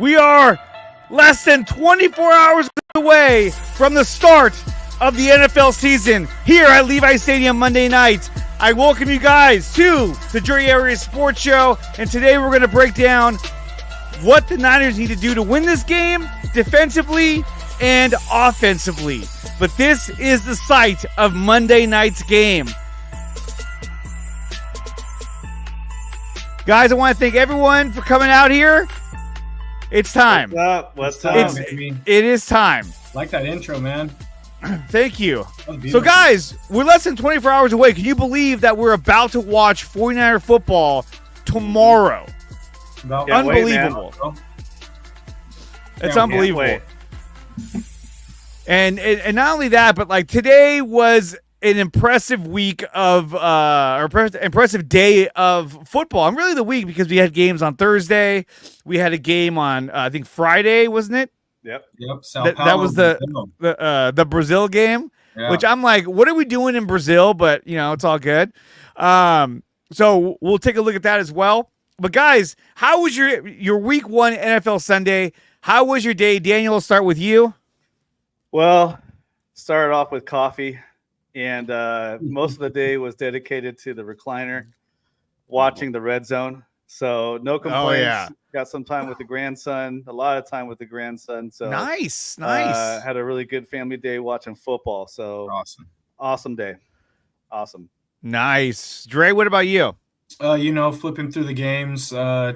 We are less than 24 hours away from the start of the NFL season here at Levi Stadium Monday night. I welcome you guys to the DreArea Sports Show, and today we're going to break down what the Niners need to do to win this game defensively and offensively. But this is the site of Monday night's game. Guys, I want to thank everyone for coming out here. It's time. What's up? It is time. Like that intro, man. Thank you. So, guys, we're less than 24 hours away. Can you believe that we're about to watch 49er football tomorrow? Unbelievable. It's unbelievable. And not only that, but like today was an impressive week of impressive day of football. And really the week, because we had games on Thursday. We had a game on I think Friday, wasn't it? Yep. That was the Brazil game, which I'm like, what are we doing in Brazil? But you know, it's all good. So we'll take a look at that as well. But guys, how was your week one NFL Sunday? How was your day? Daniel, I'll start with you. Well, started off with coffee, and most of the day was dedicated to the recliner, watching the Red Zone. So no complaints. Oh, yeah. Got some time with the grandson, a lot of time with the grandson. So nice. Had a really good family day watching football. So awesome day. Awesome. Nice. Dre, what about you? Flipping through the games,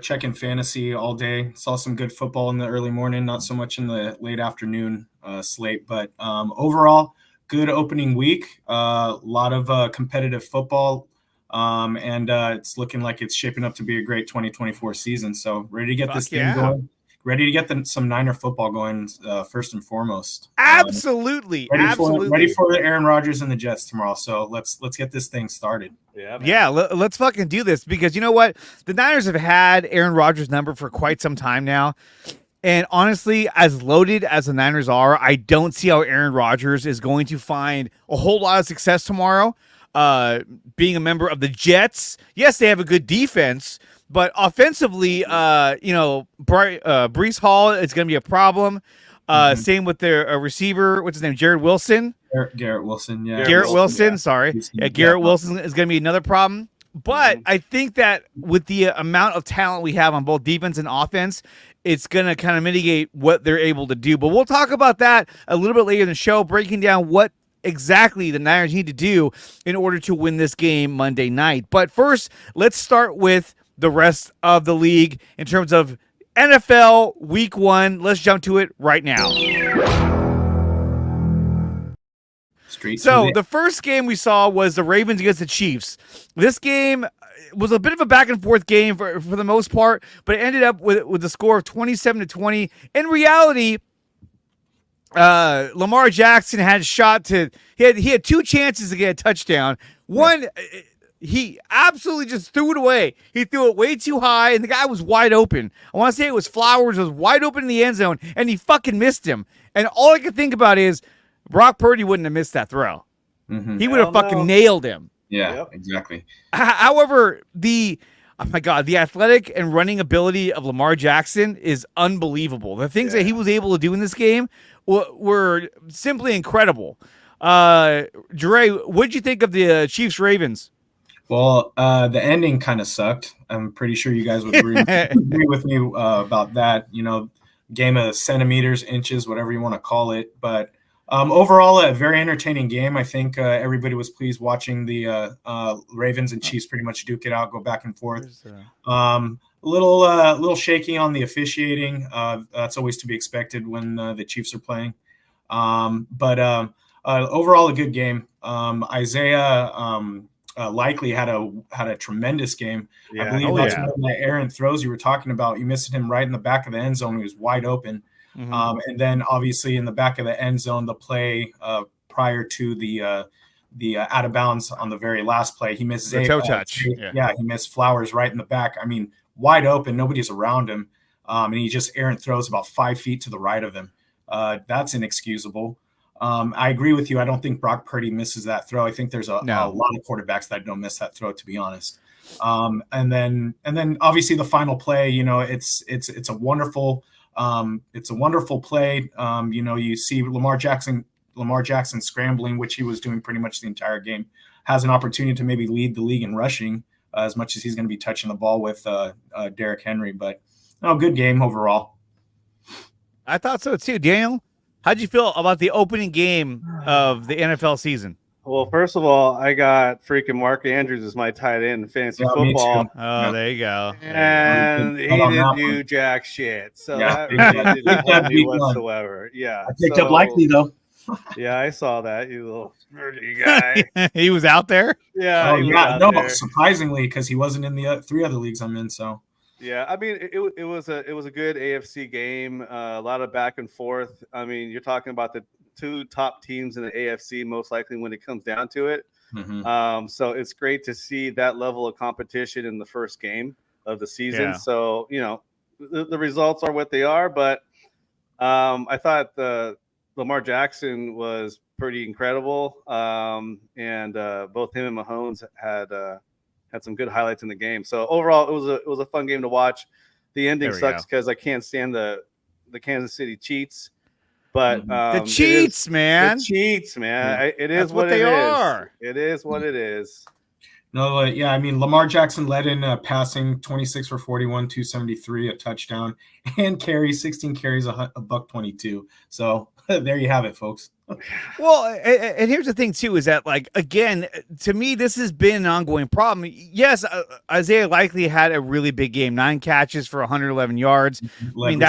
checking fantasy all day. Saw some good football in the early morning, not so much in the late afternoon slate. But overall, good opening week. A lot of competitive football. And it's looking like it's shaping up to be a great 2024 season. So ready to get this thing going. Ready to get some Niner football going first and foremost. Absolutely. Ready for the Aaron Rodgers and the Jets tomorrow. So let's get this thing started. Yeah, let's fucking do this, because you know what? The Niners have had Aaron Rodgers' number for quite some time now. And honestly, as loaded as the Niners are, I don't see how Aaron Rodgers is going to find a whole lot of success tomorrow. Being a member of the Jets, yes, they have a good defense, but offensively, Breece Hall is going to be a problem. Same with their receiver. What's his name? Garrett Wilson. Garrett Wilson. Yeah. Garrett Wilson. Sorry. Yeah, Garrett Wilson is going to be another problem. But I think that with the amount of talent we have on both defense and offense, it's going to kind of mitigate what they're able to do. But we'll talk about that a little bit later in the show, breaking down what exactly the Niners need to do in order to win this game Monday night. But first, let's start with the rest of the league in terms of NFL Week 1. Let's jump to it right now. So the first game we saw was the Ravens against the Chiefs. This game was a bit of a back and forth game for the most part, but it ended up with the score of 27-20. In reality, Lamar Jackson had he had two chances to get a touchdown. One, he absolutely just threw it away. He threw it way too high, and the guy was wide open. I want to say it was Flowers, was wide open in the end zone, and he fucking missed him. And all I could think about is Brock Purdy wouldn't have missed that throw. He would have fucking nailed him. Yeah, exactly. However, the athletic and running ability of Lamar Jackson is unbelievable. The things that he was able to do in this game were simply incredible. Dre, what did you think of the Chiefs-Ravens? Well, the ending kind of sucked. I'm pretty sure you guys would agree with me about that. You know, game of centimeters, inches, whatever you want to call it. But overall, a very entertaining game. I think everybody was pleased watching the Ravens and Chiefs pretty much duke it out, go back and forth. A little shaky on the officiating. That's always to be expected when the Chiefs are playing. But overall, a good game. Isaiah likely had a tremendous game. I believe that's one of the errant throws you were talking about. You missed him right in the back of the end zone. He was wide open. And then obviously in the back of the end zone, the play prior to the out of bounds on the very last play, he missed the toe touch. He missed Flowers right in the back. I mean, wide open, nobody's around him, and he just errant throws about 5 feet to the right of him. That's inexcusable. I agree with you. I don't think Brock Purdy misses that throw. I think there's a lot of quarterbacks that don't miss that throw, to be honest. And then obviously the final play, you know, it's a wonderful It's a wonderful play. You see Lamar Jackson scrambling, which he was doing pretty much the entire game, has an opportunity to maybe lead the league in rushing as much as he's going to be touching the ball with Derrick Henry. But good game overall. I thought so too. Daniel, how'd you feel about the opening game of the NFL season? Well, first of all, I got freaking Mark Andrews as my tight end in fantasy football. Oh, there you go. And he didn't do jack shit. So that really didn't help me whatsoever. Yeah. I picked up Likely, though. Yeah, I saw that, you little dirty guy. He was out there? Yeah. Surprisingly, because he wasn't in the 3 other leagues I'm in, so. Yeah, I mean, it was a good AFC game, a lot of back and forth. I mean, you're talking about the 2 top teams in the AFC, most likely when it comes down to it. Mm-hmm. So it's great to see that level of competition in the first game of the season. Yeah. So, the results are what they are, but I thought Lamar Jackson was pretty incredible. And both him and Mahomes had some good highlights in the game. So overall, it was a fun game to watch. The ending sucks because I can't stand the Kansas City Cheats. But the cheats, man. The cheats, man. It is what they are. It is what it is. No, yeah, I mean, Lamar Jackson led in passing, 26 for 41, 273, a touchdown, and 16 carries, a $122. So there you have it, folks. Well, and here's the thing too, is that, like, again, to me, this has been an ongoing problem. Yes, Isaiah Likely had a really big game, 9 catches for 111 yards. I mean,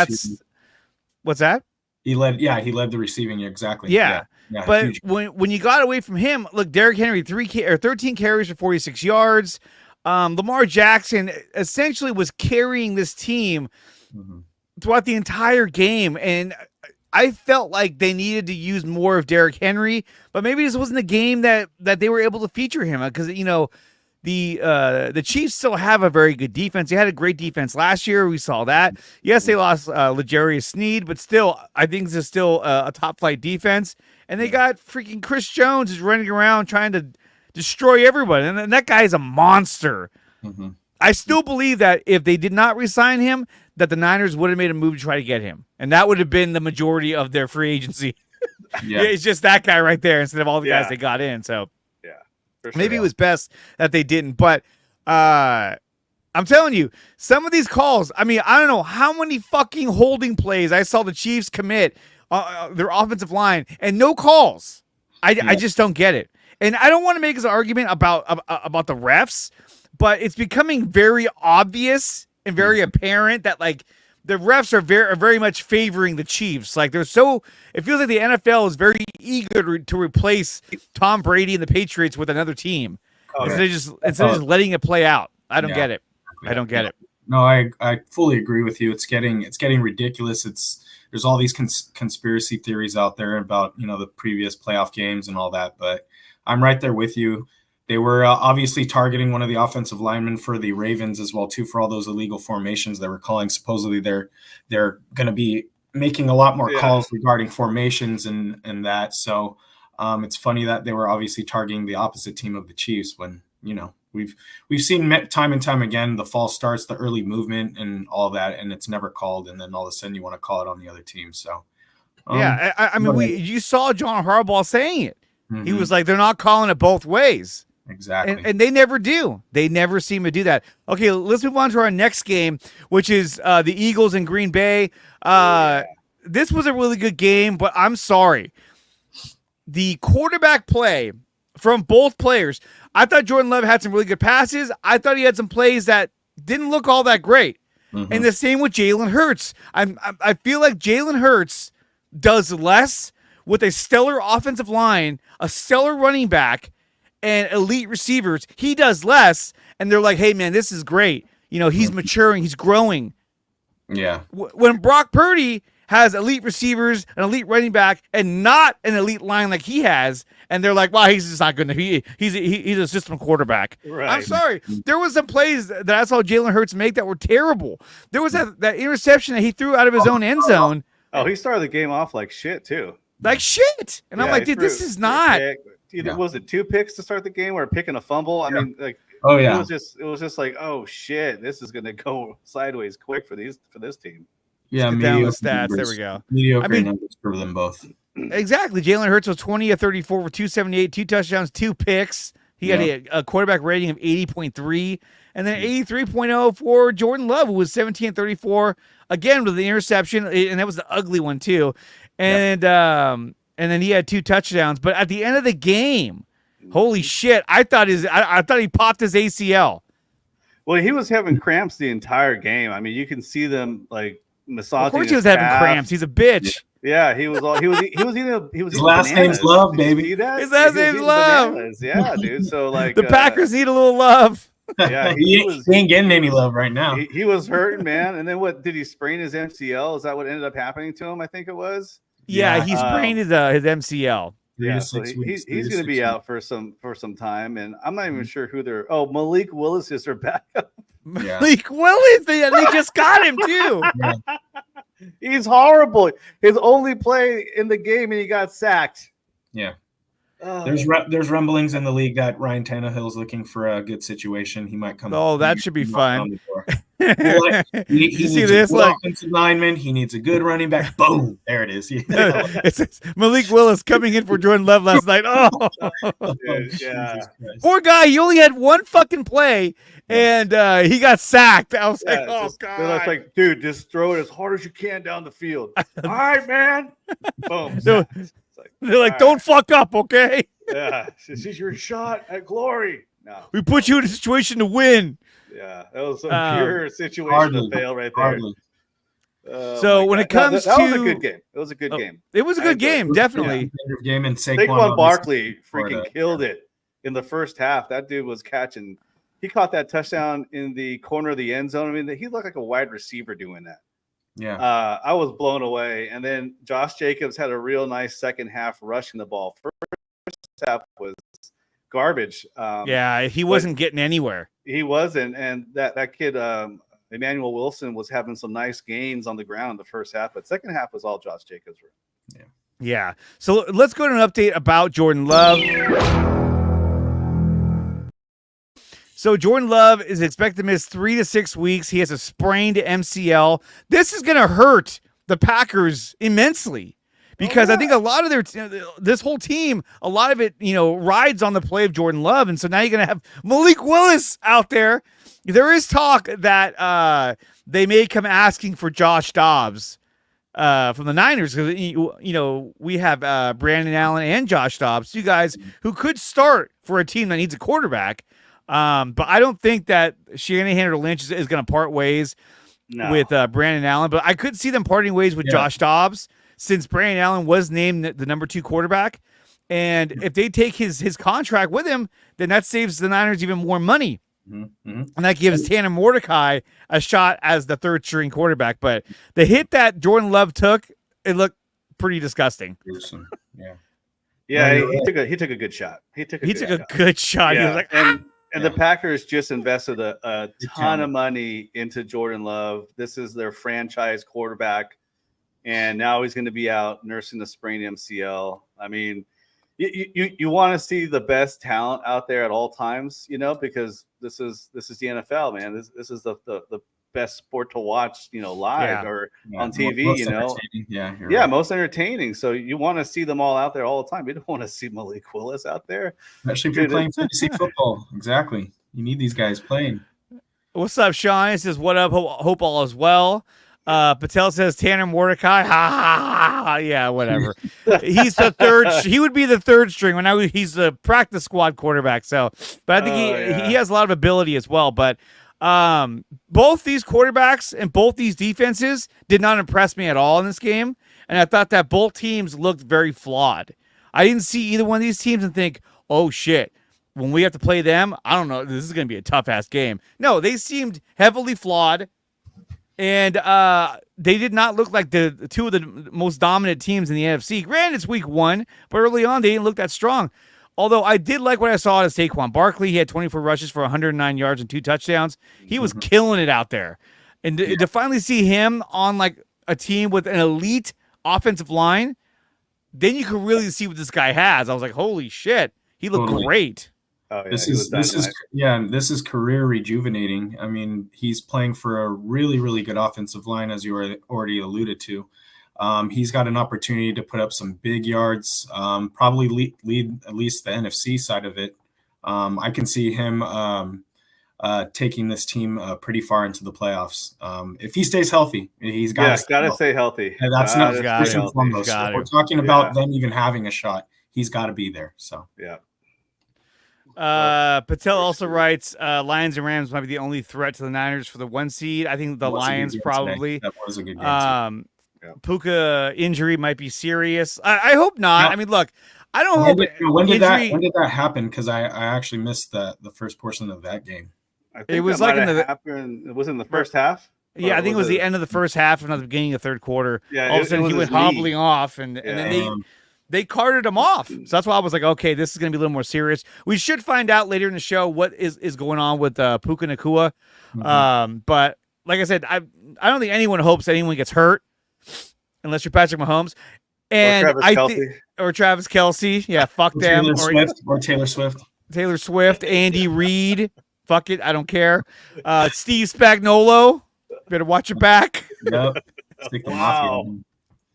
what's that? He led the receiving, exactly. Yeah, but huge. when you got away from him, look, Derrick Henry 13 carries for 46 yards. Lamar Jackson essentially was carrying this team throughout the entire game, and I felt like they needed to use more of Derrick Henry, but maybe this wasn't the game that they were able to feature him, because the Chiefs still have a very good defense. They had a great defense last year. We saw that. Yes, they lost L'Jarius Sneed, but still, I think this is still a top flight defense. And they got freaking Chris Jones is running around trying to destroy everybody, and that guy is a monster. Mm-hmm. I still believe that if they did not re-sign him, that the Niners would have made a move to try to get him, and that would have been the majority of their free agency. Yeah. It's just that guy right there instead of all the guys they got in. So sure. Maybe it was best that they didn't, but I'm telling you, some of these calls, I mean, I don't know how many fucking holding plays I saw the Chiefs commit their offensive line and no calls. I just don't get it. And I don't want to make this argument about the refs, but it's becoming very obvious and very apparent that, like, the refs are very much favoring the Chiefs. Like, it feels like the NFL is very eager to replace Tom Brady and the Patriots with another team instead of just letting it play out. I don't get it. I don't get it. No, I fully agree with you. It's getting ridiculous. There's all these conspiracy theories out there about the previous playoff games and all that, but I'm right there with you. They were obviously targeting one of the offensive linemen for the Ravens as well too, for all those illegal formations they were calling. Supposedly they're going to be making a lot more calls regarding formations and that. So it's funny that they were obviously targeting the opposite team of the Chiefs when we've seen time and time again the false starts, the early movement, and all that, and it's never called. And then all of a sudden you want to call it on the other team. So I mean, you saw John Harbaugh saying it. Mm-hmm. He was like, they're not calling it both ways. Exactly. And they never do. They never seem to do that. Okay, let's move on to our next game, which is the Eagles in Green Bay. This was a really good game, but I'm sorry. The quarterback play from both players, I thought Jordan Love had some really good passes. I thought he had some plays that didn't look all that great. Mm-hmm. And the same with Jalen Hurts. I feel like Jalen Hurts does less with a stellar offensive line, a stellar running back, and elite receivers. He does less, and they're like, hey, man, this is great. He's maturing, he's growing. Yeah. When Brock Purdy has elite receivers, an elite running back, and not an elite line like he has, and they're like, wow, he's just not good. He's a system quarterback. Right. I'm sorry. There was some plays that I saw Jalen Hurts make that were terrible. There was that interception that he threw out of his own end zone. Oh, he started the game off like shit, too. Like shit. And I'm like, dude, this is not. Was it 2 picks to start the game or picking a fumble? I mean, like, oh yeah, it was just like, oh shit, this is gonna go sideways quick for this team. Yeah, Get down the mediocre stats. numbers. There we go. Mediocre numbers for them both. Exactly. Jalen Hurts was 20 of 34 for 278, 2 touchdowns, 2 picks. He had a quarterback rating of 80.3, and then 83.0 for Jordan Love, who was 17 of 34, again with the interception, and that was the ugly one too. And then he had 2 touchdowns. But at the end of the game, holy shit, I thought he popped his ACL. Well, he was having cramps the entire game. I mean, you can see them like massaging. Of course, he was having cramps. He's a bitch. Yeah, he was eating. His last name's Love, baby. His last name's Love. Bananas. Yeah, dude. So like the Packers need a little love. Yeah, he ain't getting any love right now. He was hurting, man. And then what? Did he sprain his MCL? Is that what ended up happening to him? I think it was. Yeah, he sprained his MCL. Yeah, so he's going to be out for some time, and I'm not even sure who they're. Oh, Malik Willis is their backup. Yeah. Malik Willis, they just got him too. Yeah. He's horrible. His only play in the game, and he got sacked. Yeah. There's rumblings in the league that Ryan Tannehill's looking for a good situation. He might come. Oh, that should be fun. He you see needs this? a good offensive lineman. He needs a good running back. Boom! There it is. It's Malik Willis coming in for Jordan Love last night. Oh, Dude, yeah. Poor guy. He only had one fucking play, and he got sacked. I was like, oh god. I was like, dude, just throw it as hard as you can down the field. All right, man. Boom. They're like, don't fuck up, okay? Yeah, this is your shot at glory. No, we put you in a situation to win. Yeah, that was a pure situation to fail right there. So when it comes that to was a good game. It was a good game. It was a good game, definitely. Game and Saquon Barkley freaking killed it in the first half. That dude was catching. He caught that touchdown in the corner of the end zone. I mean, he looked like a wide receiver doing that. Yeah. I was blown away. And then Josh Jacobs had a real nice second half rushing the ball. First half was garbage. He wasn't getting anywhere. He wasn't. And that kid, Emmanuel Wilson, was having some nice gains on the ground in the first half. But second half was all Josh Jacobs. Yeah. So let's go to an update about Jordan Love. So Jordan Love is expected to miss 3 to 6 weeks. He has a sprained MCL. This is going to hurt the Packers immensely because I think a lot of this whole team, a lot of it, rides on the play of Jordan Love. And so now you're going to have Malik Willis out there. There is talk that they may come asking for Josh Dobbs from the Niners because, we have Brandon Allen and Josh Dobbs, 2 guys who could start for a team that needs a quarterback. But I don't think that Shanahan or Lynch is going to part ways with Brandon Allen. But I could see them parting ways with Josh Dobbs since Brandon Allen was named the number 2 quarterback. And if they take his contract with him, then that saves the Niners even more money. Mm-hmm. And that gives Tanner Mordecai a shot as the 3rd string quarterback. But the hit that Jordan Love took, it looked pretty disgusting. Yeah, he took a good shot. He took a good shot. He was like, And the Packers just invested a ton of money into Jordan Love. This is their franchise quarterback. And now he's going to be out nursing the sprained MCL. I mean, you want to see the best talent out there at all times, because this is the NFL, man. This is the best sport to watch, live or on TV, most entertaining. So you want to see them all out there all the time. You don't want to see Malik Willis out there. Especially if you're playing fantasy football. Exactly. You need these guys playing. What's up, Sean? It says, what up? Hope all is well. Patel says Tanner Mordecai. Ha ha ha. Yeah, whatever. He's the 3rd. He would be the 3rd string when he's the practice squad quarterback. So, but I think he has a lot of ability as well. But both these quarterbacks and both these defenses did not impress me at all in this game. And I thought that both teams looked very flawed. I didn't see either one of these teams and think, oh shit, when we have to play them, I don't know, this is going to be a tough ass game. No, they seemed heavily flawed. And they did not look like the 2 of the most dominant teams in the NFC. Granted, it's week 1, but early on, they didn't look that strong. Although I did like what I saw out of Saquon Barkley. He had 24 rushes for 109 yards and 2 touchdowns. He was killing it out there. And to finally see him on like a team with an elite offensive line, then you can really see what this guy has. I was like, holy shit, he looked great. Oh yeah, This is this is career rejuvenating. I mean, he's playing for a really, really good offensive line, as you already alluded to. He's got an opportunity to put up some big yards, probably lead at least the NFC side of it. I can see him taking this team pretty far into the playoffs. If he stays healthy, he's got to stay healthy. And that's not first and foremost. If we're talking about them even having a shot, he's got to be there. So yeah. Patel also writes, Lions and Rams might be the only threat to the Niners for the 1 seed. I think the Lions probably. That was a good game. Puka injury might be serious. I hope not. No. I mean, look, I don't hope. When did that happen? Because I actually missed the first portion of that game. I think it was like it was in the first half. Yeah, I think it was the end of the first half and at the beginning of the third quarter. Yeah, all of a sudden he went hobbling off, and then they carted him off. So that's why I was like, okay, this is going to be a little more serious. We should find out later in the show what is going on with Puka Nacua. But like I said, I don't think anyone hopes anyone gets hurt unless you're Patrick Mahomes. And or Travis Kelce. Yeah, fuck them. Or Taylor Swift. Taylor Swift, Andy Reid. Fuck it, I don't care. Steve Spagnuolo. Better watch your back. Yep. Wow.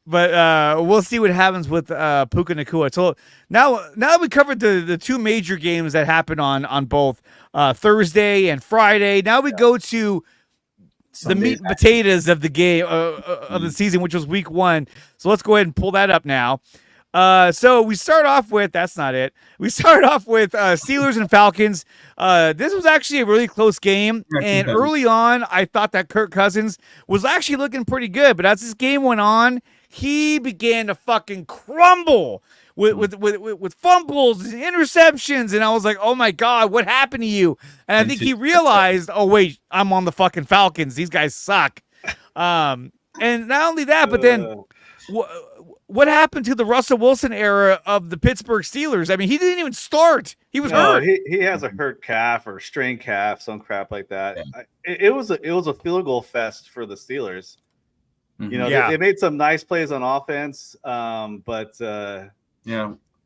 But we'll see what happens with Puka Nacua. So now we covered the two major games that happened on both Thursday and Friday. Now we go to the meat and potatoes of the game of the season, which was week 1. So let's go ahead and pull that up now. So we start off with, that's not it. We start off with Steelers and Falcons. This was actually a really close game. And early on, I thought that Kirk Cousins was actually looking pretty good. But as this game went on, he began to fucking crumble with fumbles and interceptions. And I was like, oh my God, what happened to you? And I think he realized, oh wait, I'm on the fucking Falcons. These guys suck. And not only that, but then what happened to the Russell Wilson era of the Pittsburgh Steelers? I mean, he didn't even start. He was hurt. He has a hurt calf or strained calf, some crap like that. Yeah. It was a field goal fest for the Steelers. You know, they made some nice plays on offense, but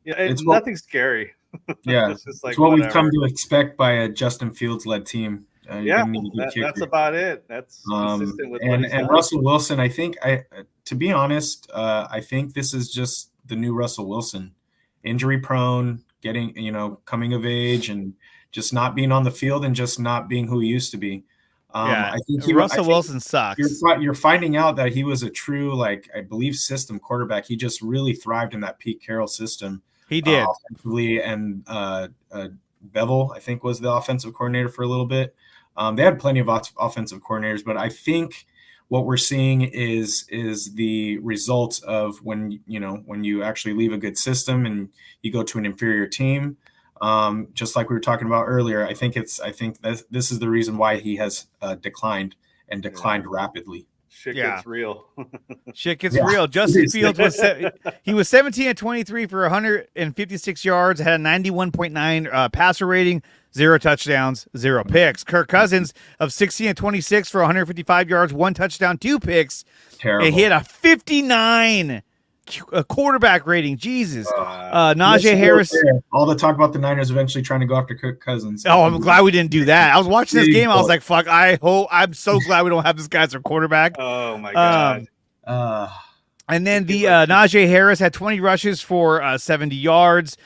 it's nothing scary. Yeah, it's just like it's what we've come to expect by a Justin Fields-led team. That's about it. That's consistent with and Russell Wilson. I think to be honest, I think this is just the new Russell Wilson, injury prone, coming of age, and just not being on the field and just not being who he used to be. I think Russell Wilson sucks. You're finding out that he was a true, I believe, system quarterback. He just really thrived in that Pete Carroll system. He did offensively, and Bevel, I think, was the offensive coordinator for a little bit. They had plenty of offensive coordinators, but I think what we're seeing is the result of when you actually leave a good system and you go to an inferior team. Just like we were talking about earlier, I think this is the reason why he has declined rapidly. Shit gets real. Shit gets real. Justin Fields was 17 of 23 for 156 yards, had a 91.9 passer rating, 0 touchdowns, 0 picks. Kirk Cousins of 16 of 26 for 155 yards, 1 touchdown, 2 picks. Terrible. And he had a 59 quarterback rating. Jesus. Najee Harris. All the talk about the Niners eventually trying to go after Kirk Cousins. Oh, I'm glad we didn't do that. I was watching this game. I was like, fuck, I'm so glad we don't have this guy as our quarterback. Oh, my God. And then the Najee Harris had 20 rushes for 70 yards.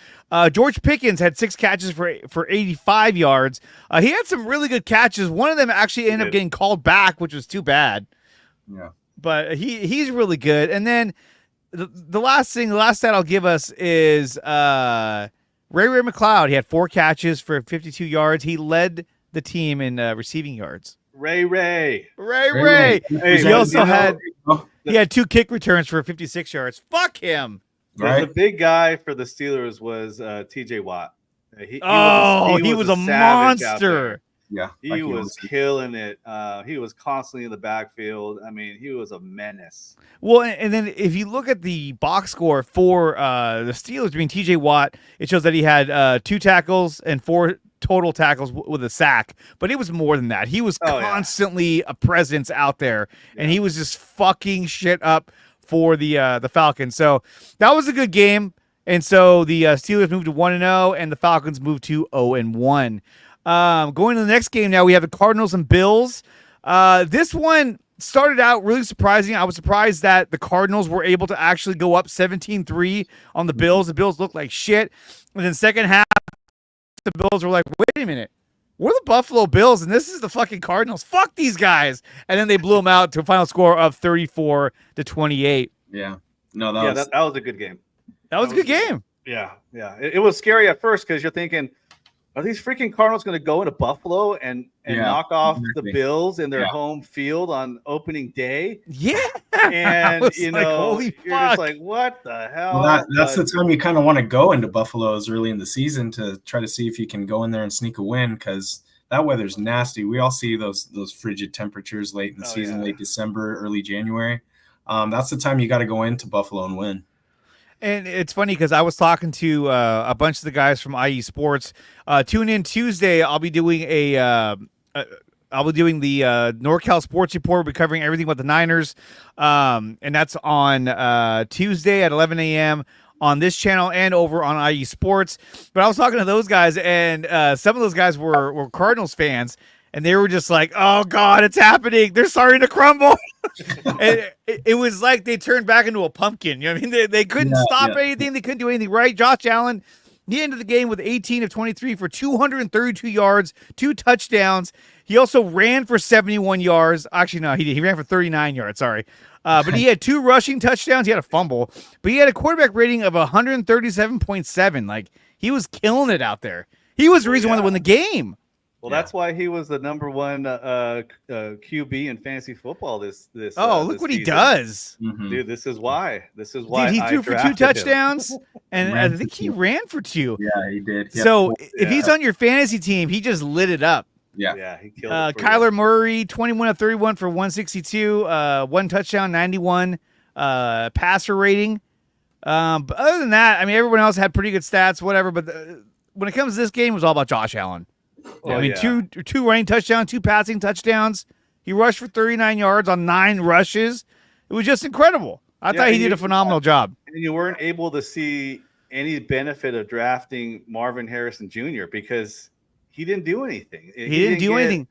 George Pickens had 6 catches for 85 yards. He had some really good catches. One of them actually ended up getting called back, which was too bad. Yeah. But he's really good. And then the last stat I'll give us is Ray McLeod. He had 4 catches for 52 yards. He led the team in receiving yards. Ray. He also had 2 kick returns for 56 yards. Fuck him. Right. The big guy for the Steelers was T.J. Watt. He was a monster. Yeah, he was killing it. He was constantly in the backfield. I mean, he was a menace. Well, and then if you look at the box score for the Steelers, T.J. Watt, it shows that he had 2 tackles and 4 total tackles with a sack. But it was more than that. He was constantly a presence out there, and he was just fucking shit up for the Falcons. So that was a good game. And so the Steelers moved to 1-0, and the Falcons moved to 0-1. Going to the next game now, we have the Cardinals and Bills. This one started out really surprising. I was surprised that the Cardinals were able to actually go up 17-3 on the Bills. The Bills looked like shit. And then second half, the Bills were like, wait a minute. We're the Buffalo Bills, and this is the fucking Cardinals. Fuck these guys. And then they blew them out to a final score of 34-28. Yeah. No, that was a good game. That was a good game. Yeah. It was scary at first because you're thinking, are these freaking Cardinals going to go into Buffalo and knock off the Bills in their home field on opening day? Yeah. And, holy you're fuck. just like, what the hell? Well, that's the time you kind of want to go into Buffalo is early in the season to try to see if you can go in there and sneak a win because that weather's nasty. We all see those frigid temperatures late in the season, late December, early January. That's the time you got to go into Buffalo and win. And it's funny because I was talking to a bunch of the guys from IE Sports. Tune in Tuesday. I'll be doing the NorCal Sports Report. We'll be covering everything about the Niners, and that's on Tuesday at 11 a.m. on this channel and over on IE Sports. But I was talking to those guys, and some of those guys were Cardinals fans. And they were just like, oh, God, it's happening. They're starting to crumble. And it was like they turned back into a pumpkin. You know what I mean? They couldn't stop anything. They couldn't do anything right. Josh Allen, he ended the game with 18 of 23 for 232 yards, 2 touchdowns. He also ran for 71 yards. Actually, no, he ran for 39 yards. Sorry. But he had 2 rushing touchdowns. He had a fumble. But he had a quarterback rating of 137.7. Like, he was killing it out there. He was the reason why they won the game. Well, that's why he was the number 1 QB in fantasy football this look this what season. he does. Mm-hmm. Dude, this is why. Dude, he threw for 2 touchdowns, and I think he ran for 2. Yeah, he did. So if he's on your fantasy team, he just lit it up. Yeah, he killed it. Kyler Murray, 21 of 31 for 162, 1 touchdown, 91 passer rating. But other than that, I mean, everyone else had pretty good stats, whatever. But when it comes to this game, it was all about Josh Allen. I mean, two running touchdowns, 2 passing touchdowns. He rushed for 39 yards on 9 rushes. It was just incredible. I thought he did a phenomenal job. And you weren't able to see any benefit of drafting Marvin Harrison Jr. because he didn't do anything. He didn't do anything.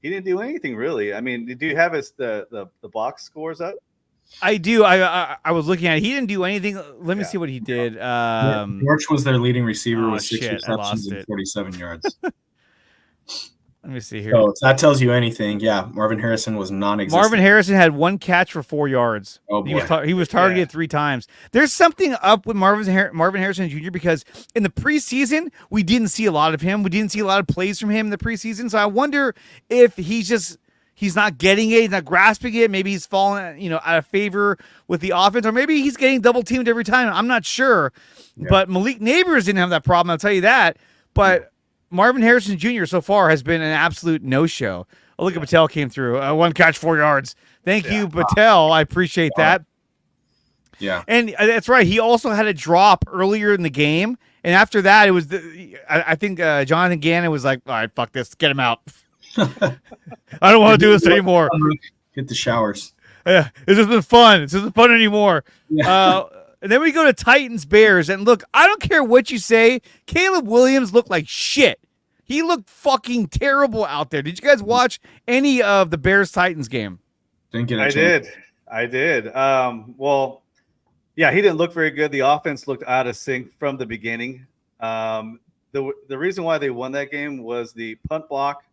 He didn't do anything, really. I mean, do you have the box scores up? I do. I was looking at it. He didn't do anything. Let me see what he did. George was their leading receiver with 6 shit, receptions and 47 yards. Let me see here. So if that tells you anything, Marvin Harrison was non-existent. Marvin Harrison had 1 catch for 4 yards. Oh, boy. He was targeted 3 times. There's something up with Marvin Harrison Jr. because in the preseason, we didn't see a lot of him. We didn't see a lot of plays from him in the preseason. So I wonder if he's not getting it, he's not grasping it. Maybe he's fallen, out of favor with the offense, or maybe he's getting double teamed every time. I'm not sure. Yeah. But Malik Neighbors didn't have that problem, I'll tell you that. But Marvin Harrison Jr. so far has been an absolute no-show. Look at Patel came through. 1 catch, 4 yards. Thank you, Patel. I appreciate that. Yeah. And that's right. He also had a drop earlier in the game. And after that, it was I think Jonathan Gannon was like, all right, fuck this. Get him out. I don't want to do this anymore. Hit the showers. Yeah, this has been fun. This isn't fun anymore. Yeah. And then we go to Titans Bears, and look, I don't care what you say. Caleb Williams looked like shit. He looked fucking terrible out there. Did you guys watch any of the Bears Titans game? Didn't get a chance. I did. Well, yeah, he didn't look very good. The offense looked out of sync from the beginning. The reason why they won that game was the punt block,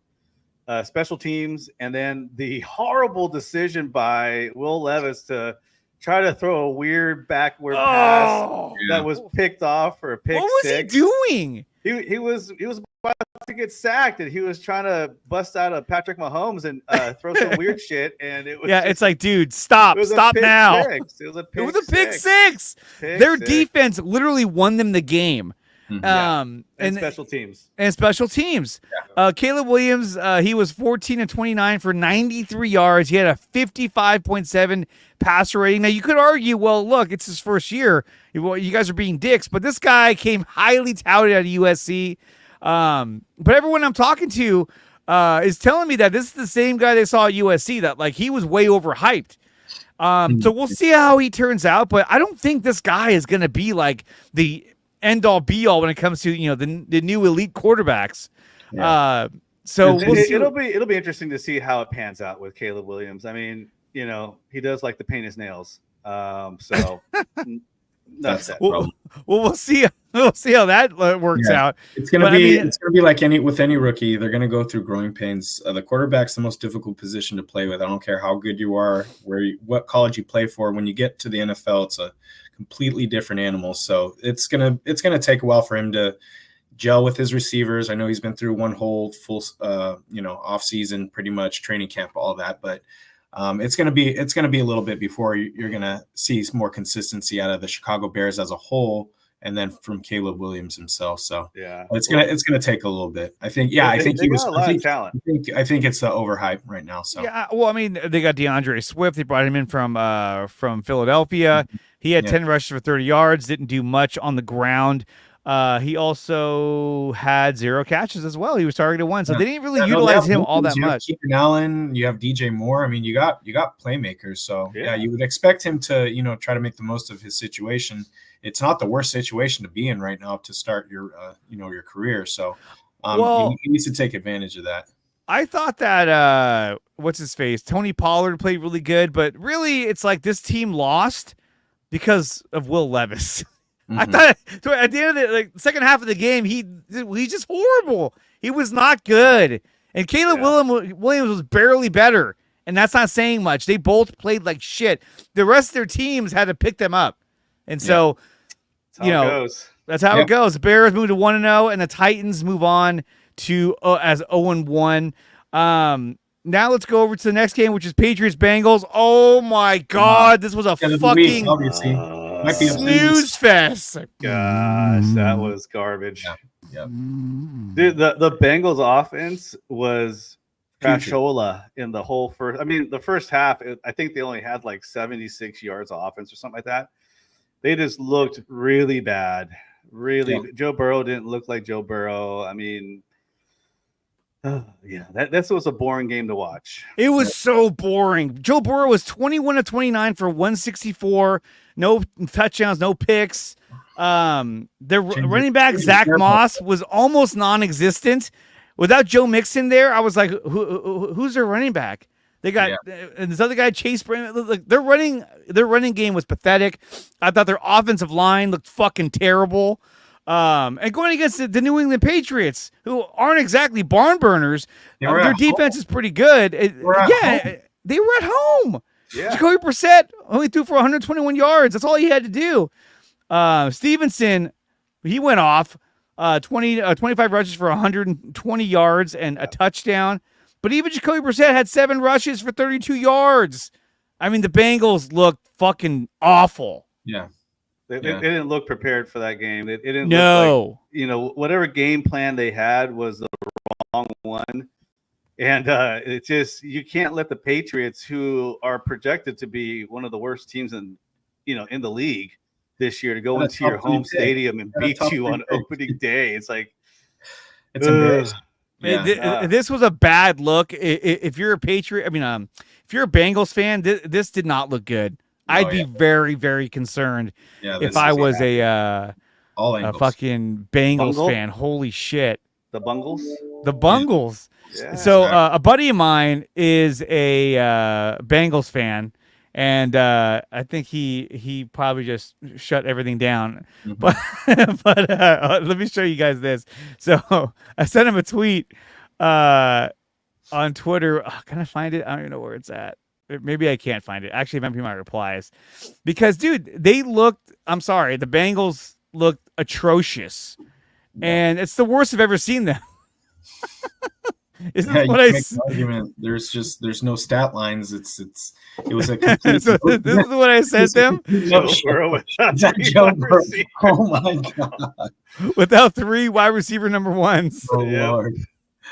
special teams, and then the horrible decision by Will Levis to try to throw a weird backward pass that was picked off for a pick six. What was he doing? He was about to get sacked, and he was trying to bust out a Patrick Mahomes and throw some weird shit. And it was it's like, dude, stop now. It was a pick six. Their defense literally won them the game. And special teams. Caleb Williams, he was 14 and 29 for 93 yards. He had a 55.7 passer rating. Now, you could argue, well, look, it's his first year. You guys are being dicks, but this guy came highly touted out of USC. But everyone I'm talking to is telling me that this is the same guy they saw at USC, that like he was way overhyped. So we'll see how he turns out, but I don't think this guy is going to be like the end all be all when it comes to, the new elite quarterbacks. Yeah. So we'll see. It'll be interesting to see how it pans out with Caleb Williams. I mean, he does like to paint his nails. So that's that. We'll see. We'll see how that works out. It's gonna be like any rookie. They're gonna go through growing pains. The quarterback's the most difficult position to play with. I don't care how good you are, what college you play for. When you get to the NFL, it's a completely different animal. So it's gonna take a while for him to gel with his receivers. I know he's been through one whole full off season, pretty much training camp, all that, but it's gonna be a little bit before you're gonna see more consistency out of the Chicago Bears as a whole, and then from Caleb Williams himself. So yeah, it's gonna take a little bit. I think. Yeah, I think he was a lot of talent. I think it's the overhype right now. So yeah, well, I mean, they got DeAndre Swift. They brought him in from Philadelphia. He had 10 rushes for 30 yards. Didn't do much on the ground. He also had 0 catches as well. He was targeted 1, so they didn't really utilize him all that much. Keenan Allen, you have DJ Moore. I mean, you got playmakers. So yeah, you would expect him to try to make the most of his situation. It's not the worst situation to be in right now to start your your career. So he needs to take advantage of that. I thought that what's his face, Tony Pollard played really good, but really it's like this team lost because of Will Levis. I thought at the end of the second half of the game, he's just horrible. He was not good. And Caleb Williams was barely better. And that's not saying much. They both played like shit. The rest of their teams had to pick them up. And so, that's how it goes. The Bears move to 1-0, and the Titans move on to as 0-1. Now let's go over to the next game, which is Patriots-Bengals. Oh, my God. This was a fucking snooze fest. Gosh, that was garbage. Yeah. Dude, the Bengals offense was cashola in the whole first. I mean, the first half, I think they only had like 76 yards of offense or something like that. They just looked really bad. Joe Burrow didn't look like Joe Burrow. I mean, this was a boring game to watch. It was so boring. Joe Burrow was 21 of 29 for 164, no touchdowns, no picks. The running back Zach Moss was almost non-existent. Without Joe Mixon there, I was like, who's their running back? They got and this other guy, Chase Brandon. Like, their running game was pathetic. I thought their offensive line looked fucking terrible. And going against the New England Patriots, who aren't exactly barn burners, their defense is pretty good. They were at home. Yeah. Jacoby Brissett only threw for 121 yards. That's all he had to do. Stevenson, he went off 25 rushes for 120 yards and a touchdown. But even Jacoby Brissett had 7 rushes for 32 yards. I mean, the Bengals looked fucking awful. Yeah. They didn't look prepared for that game. It didn't look like, whatever game plan they had was the wrong one. And it's just, you can't let the Patriots, who are projected to be one of the worst teams in the league this year, to go into your home stadium and beat you on opening day. It's like, it's embarrassing. Yeah. This was a bad look. If you're a Patriot, if you're a Bengals fan, this did not look good. I'd be very, very concerned if I was a fucking Bengals fan. Holy shit. The Bungles? The Bungles. Yeah. So a buddy of mine is a Bengals fan, and I think he probably just shut everything down. Mm-hmm. But let me show you guys this. So I sent him a tweet on Twitter. Oh, can I find it? I don't even know where it's at. Maybe I can't find it. Actually, it might be my replies. Because, dude, the Bengals looked atrocious. And it's the worst I've ever seen them. Isn't what I say? There's no stat lines. It was a complete. So this is what I sent them. Joe Burrow. Oh my god! Without 3 wide receiver number 1s. Oh Lord,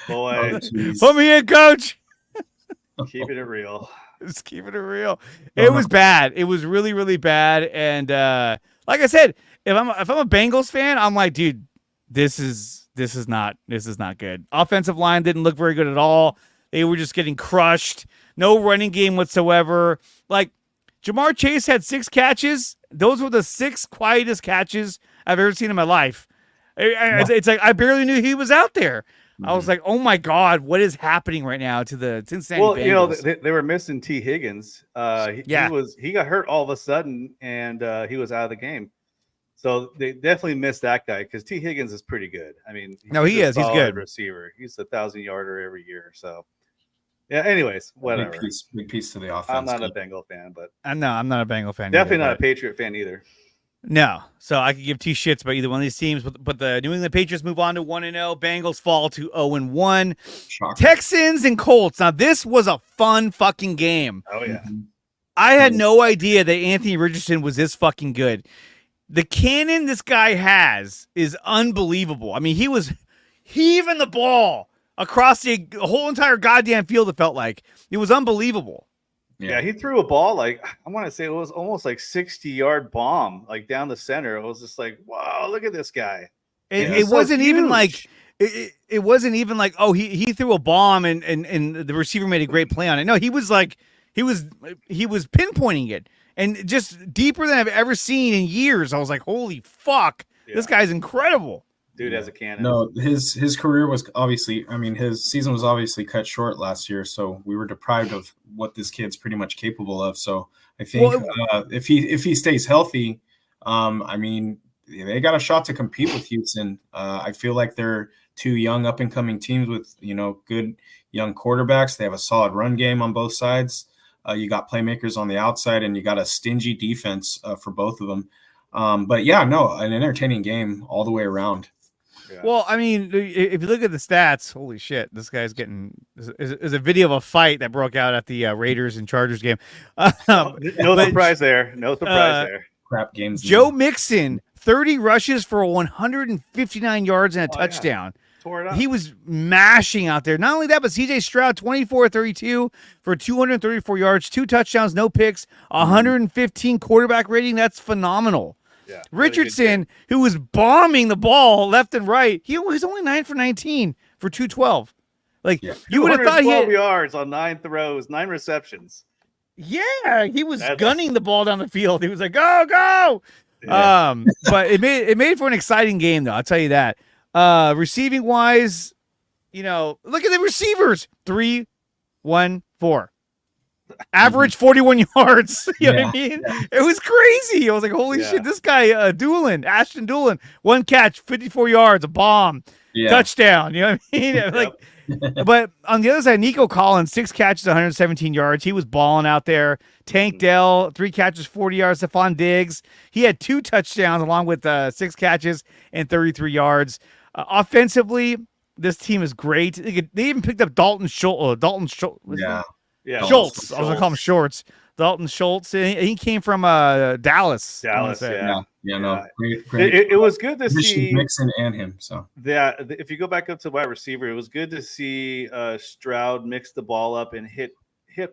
boy, put me in, coach. Keeping it real. Just keeping it real. It was bad. It was really, really bad. And like I said, if I'm a Bengals fan, I'm like, dude, this is not good. Offensive line didn't look very good at all. They were just getting crushed. No running game whatsoever. Like, Jamar Chase had 6 catches. Those were the 6 quietest catches I've ever seen in my life. It's like I barely knew he was out there. I was like, oh my God, what is happening right now to the Cincinnati Bengals? You know, they were missing T. Higgins. He got hurt all of a sudden, and he was out of the game. So they definitely missed that guy because T. Higgins is pretty good. I mean, he is. He's good receiver. He's a 1,000-yarder every year. So yeah. Anyways, whatever. Big piece to the offense. I'm not a Bengal fan, but I'm not a Bengal fan. Definitely either, not a Patriot fan either. No, so I could give 2 shits about either one of these teams, but the New England Patriots move on to 1-0. Bengals fall to 0-1. Texans and Colts. Now this was a fun fucking game. Oh yeah. I had no idea that Anthony Richardson was this fucking good. The cannon this guy has is unbelievable. I mean, he was heaving the ball across the whole entire goddamn field. It felt like it was unbelievable. Yeah, he threw a ball like I want to say it was almost like 60-yard bomb, like down the center. It was just like, wow, look at this guy. It wasn't even like it wasn't even like, oh, he threw a bomb and the receiver made a great play on it. No, he was like he was pinpointing it and just deeper than I've ever seen in years. I was like, holy fuck, this guy's incredible. Dude has a cannon. No, his career was obviously, I mean, his season was obviously cut short last year, so we were deprived of what this kid's pretty much capable of. So I think if he stays healthy, I mean, they got a shot to compete with Houston. I feel like they're 2 young up and coming teams with, you know, good young quarterbacks. They have a solid run game on both sides. You got playmakers on the outside, and you got a stingy defense for both of them. But yeah, no, an entertaining game all the way around. Yeah. Well, I mean, if you look at the stats, holy shit, this guy's getting is a video of a fight that broke out at the Raiders and Chargers game. No surprise there. No surprise there. Crap games. Joe Mixon, 30 rushes for 159 yards and a touchdown. Yeah. Tore it up. He was mashing out there. Not only that, but CJ Stroud, 24-32 for 234 yards, 2 touchdowns, no picks, 115 quarterback rating. That's phenomenal. Yeah, Richardson, who was bombing the ball left and right, he was only 9 for 19 for 212. Like you would have thought he had 12 yards on 9 throws, 9 receptions. Yeah, he was gunning the ball down the field. He was like, "Go!" Yeah. But it made for an exciting game, though. I'll tell you that. Receiving wise, you know, look at the receivers: 3, 1, 4. Average 41 yards. You know what I mean? Yeah. It was crazy. I was like, holy shit, this guy, Ashton Doolin, 1 catch, 54 yards, a bomb, touchdown. You know what I mean? Like, but on the other side, Nico Collins, 6 catches, 117 yards. He was balling out there. Tank Dell, 3 catches, 40 yards. Stephon Diggs, he had 2 touchdowns along with 6 catches and 33 yards. Offensively, this team is great. They even picked up Dalton Schultz. Yeah, Schultz. I was gonna call him Shorts. Dalton Schultz. He came from Dallas. Great. It was good to see Mixon and him. So if you go back up to wide receiver, it was good to see Stroud mix the ball up and hit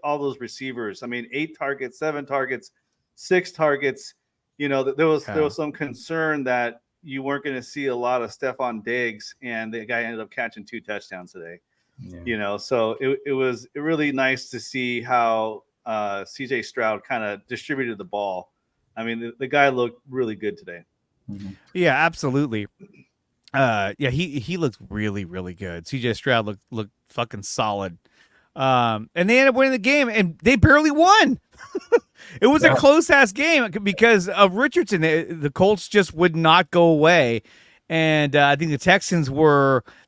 all those receivers. I mean, 8 targets, 7 targets, 6 targets. You know, there was some concern that you weren't going to see a lot of Stephon Diggs, and the guy ended up catching 2 touchdowns today. Yeah. You know, so it was really nice to see how CJ Stroud kind of distributed the ball. I mean, the guy looked really good today. Mm-hmm. Yeah, absolutely. He looked really, really good. CJ Stroud looked fucking solid. And they ended up winning the game, and they barely won. It was a close ass game because of Richardson. The Colts just would not go away. And I think the Texans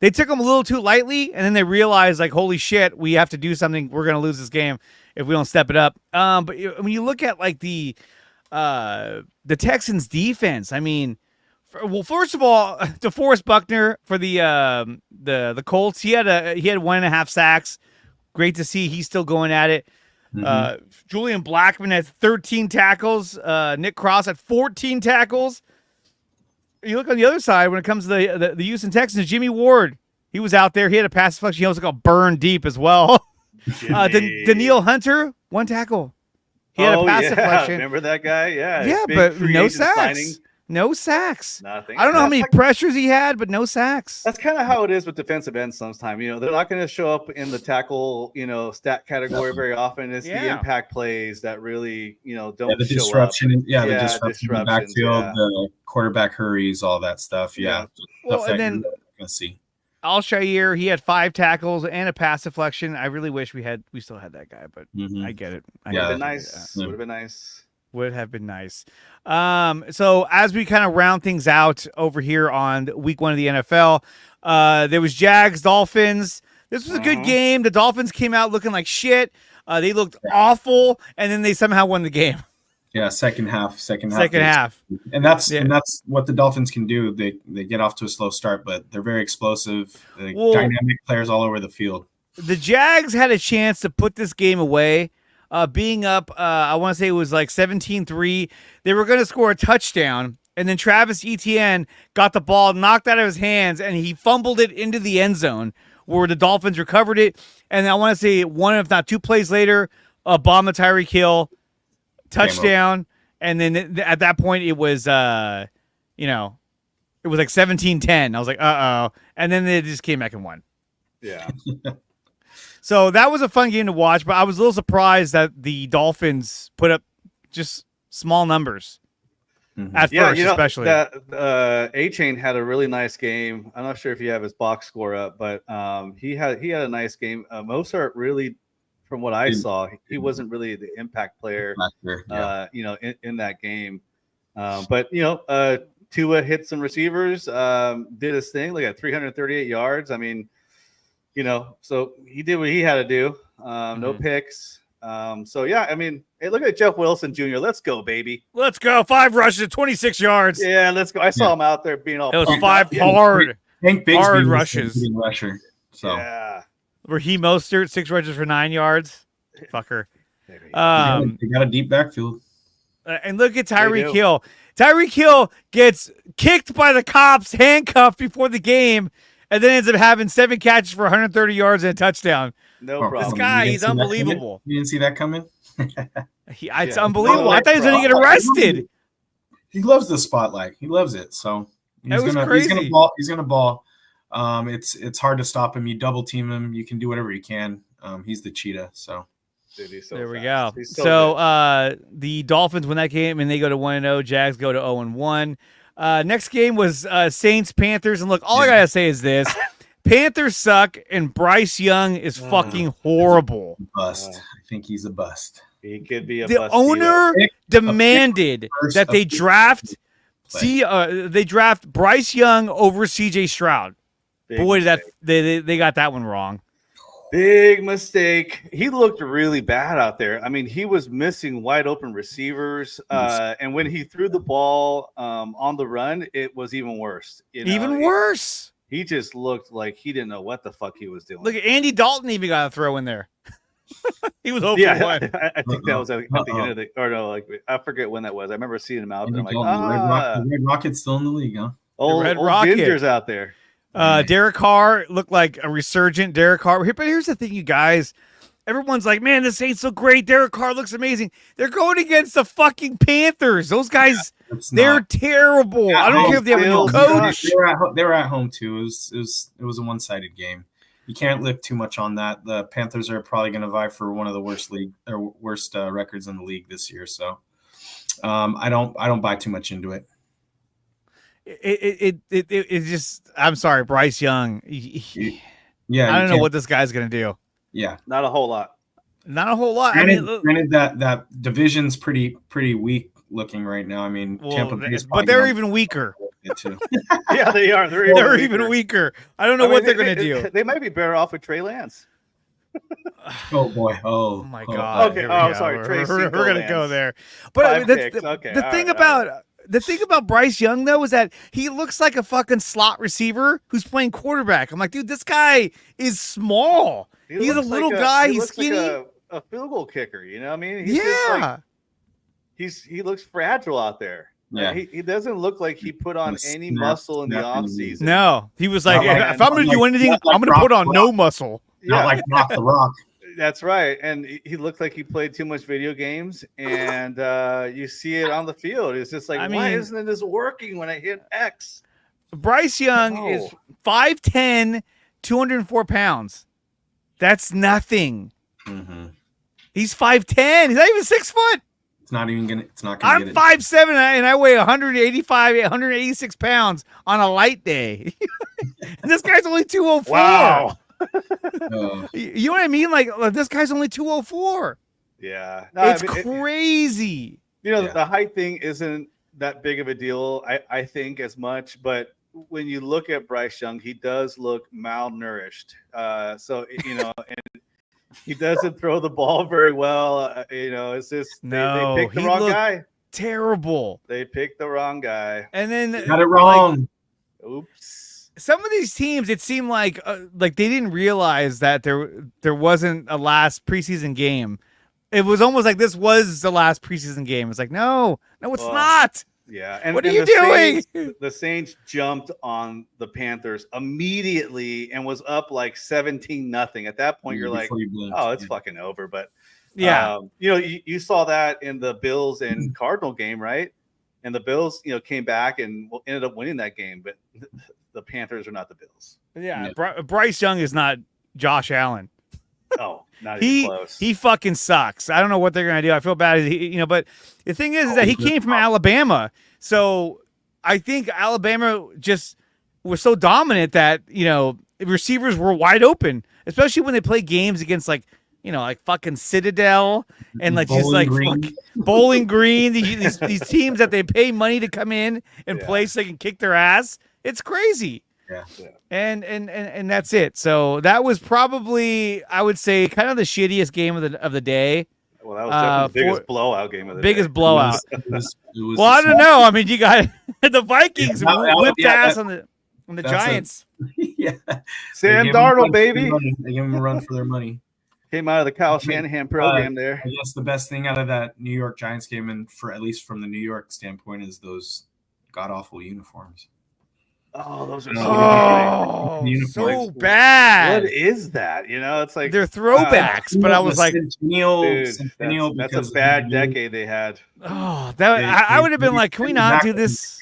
they took them a little too lightly, and then they realized, like, holy shit, we have to do something. We're going to lose this game if we don't step it up. But when you look at, like, the Texans defense, I mean, first of all, DeForest Buckner for the Colts, he had 1.5 sacks. Great to see he's still going at it. Mm-hmm. Julian Blackmon had 13 tackles. Nick Cross had 14 tackles. You look on the other side when it comes to the Houston Texans, Jimmy Ward, he was out there. He had a pass deflection. He also got burned deep as well. Danielle Hunter, 1 tackle. He had a pass deflection. Remember that guy? Yeah. Yeah, but no sacks. No sacks. Nothing. I don't know how many pressures he had, but no sacks. That's kind of how it is with defensive ends sometimes. They're not going to show up in the tackle, stat category very often. It's the impact plays that really, don't the show disruption. up. The disruption in the backfield, the quarterback hurries, all that stuff. Yeah. Well, and then you're gonna see. Al-Shaair, he had 5 tackles and a pass deflection. I really wish we still had that guy, but I get it. Would have been nice. Would have been nice. Would have been nice. So as we kind of round things out over here on week 1 of the NFL, there was Jags, Dolphins. This was a good game. The Dolphins came out looking like shit. They looked awful, and then they somehow won the game. Yeah, second half. And that's what the Dolphins can do. They get off to a slow start, but they're very explosive, dynamic players all over the field. The Jags had a chance to put this game away. Being up, I want to say it was like 17-3. They were going to score a touchdown, and then Travis Etienne got the ball knocked out of his hands, and he fumbled it into the end zone where the Dolphins recovered it. And I want to say 1, if not 2 plays later, a bomb of Tyreek Hill, touchdown. And then at that point, it was, it was like 17-10. I was like, uh-oh. And then they just came back and won. Yeah. So that was a fun game to watch, but I was a little surprised that the Dolphins put up just small numbers at first, especially. That A-Chain had a really nice game. I'm not sure if you have his box score up, but he had a nice game. Mozart really, from what I saw, he wasn't really the impact player, in that game. But Tua hit some receivers, did his thing, like at 338 yards. I mean, so he did what he had to do. No picks. I mean, hey, look at Jeff Wilson Jr. Let's go, baby. Let's go. 5 rushes, 26 yards. Yeah, let's go. I saw him out there being all. It was 5 hard rushes. Rusher. So Raheem Mostert, 6 rushes for 9 yards. Fucker. They got a deep backfield. And look at Tyreek Hill. Tyreek Hill gets kicked by the cops, handcuffed before the game, and then ends up having 7 catches for 130 yards and a touchdown. No problem. This guy, he's unbelievable. You didn't see that coming? It's unbelievable. I thought he was going to get arrested. He loves the spotlight. He loves it. So he's gonna ball. It's hard to stop him. You double team him. You can do whatever you can. He's the cheetah. So. Dude, there we go. So the Dolphins win that game, and they go to 1-0. Jags go to 0-1. Next game was Saints Panthers, and look, all I gotta say is this: Panthers suck, and Bryce Young is fucking horrible. Bust. I think he's a bust. He could be a the bust. The owner demanded that they draft they draft Bryce Young over CJ Stroud. Boy, that they got that one wrong. Big mistake. He looked really bad out there. I mean, he was missing wide open receivers. And when he threw the ball on the run, it was even worse. Even worse. He just looked like he didn't know what the fuck he was doing. Look, Andy Dalton even got a throw in there. He was over one. I think that was at the end of the, or no, like I forget when that was. I remember seeing him out there. I'm like, Red Rocket's still in the league, huh? Old Gingers out there. Derek Carr looked like a resurgent Derek Carr. But here's the thing, you guys. Everyone's like, man, this ain't so great. Derek Carr looks amazing. They're going against the fucking Panthers. Those guys, they're terrible. I don't care if they have a new coach. They were at home, too. It was a one-sided game. You can't look too much on that. The Panthers are probably going to vie for one of the worst records in the league this year. So I don't buy too much into it. It just, I'm sorry, Bryce Young. I don't know what this guy's gonna do. Yeah, not a whole lot. Granted, that division's pretty weak looking right now. I mean, Tampa Bay, but they're even weaker. Too. Yeah, they are. They're even weaker. I don't know what they're gonna do. They might be better off with Trey Lance. Oh boy! Oh my God! Okay. Oh, sorry. We're gonna go there. But the thing about Bryce Young, though, is that he looks like a fucking slot receiver who's playing quarterback. I'm like, dude, this guy is small. He's a little guy. He's skinny. Like a field goal kicker. You know what I mean? He looks fragile out there. Yeah. He doesn't look like he put on any muscle in the offseason. No. He was like, if I'm going to do anything, I'm going to put on no muscle. Not like Knock the Rock. That's right. And he looked like he played too much video games, and you see it on the field. It's just like, why isn't this working when I hit X? Bryce Young is 5'10", 204 pounds. That's nothing. Mm-hmm. He's 5'10". He's not even 6 foot. It's not gonna. I'm 5'7", and I weigh 185, 186 pounds on a light day. And this guy's only 204. Wow. You know what I mean? Like this guy's only 204. Yeah. No, it's crazy. The height thing isn't that big of a deal, I think, as much, but when you look at Bryce Young, he does look malnourished. So and he doesn't throw the ball very well. It's just they picked the wrong guy. Terrible. They picked the wrong guy. And then got it wrong. Oops. Some of these teams, it seemed like they didn't realize that there wasn't a last preseason game. It was almost like this was the last preseason game. It's like, no, it's not. Yeah. And what are you doing? The Saints jumped on the Panthers immediately and was up like 17-0. At that point, you're like, it's fucking over. But yeah, you saw that in the Bills and Cardinal game, right? And the Bills, came back and ended up winning that game. But the Panthers are not the Bills. Yeah. Bryce Young is not Josh Allen. Oh, not even close. He fucking sucks. I don't know what they're gonna do. I feel bad. But the thing is that he came from Alabama, so I think Alabama just was so dominant that receivers were wide open, especially when they play games against like fucking Citadel and like Bowling Green. These teams that they pay money to come in and play so they can kick their ass. It's crazy. Yeah. And that's it. So that was probably, I would say, kind of the shittiest game of the day. Well, that was definitely the biggest blowout game of the biggest day. blowout. It was well, I don't know. I mean, you got the Vikings whipped ass on the Giants. Sam Darnold, baby. They give them a run for their money. Came out of the Kyle Shanahan program there. I guess the best thing out of that New York Giants game, and at least from the New York standpoint, is those god awful uniforms. Oh, those are so bad. What is that? It's like they're throwbacks, but I was like, Centennial, that's a bad decade they had. Oh, I would have been like, can we not do this?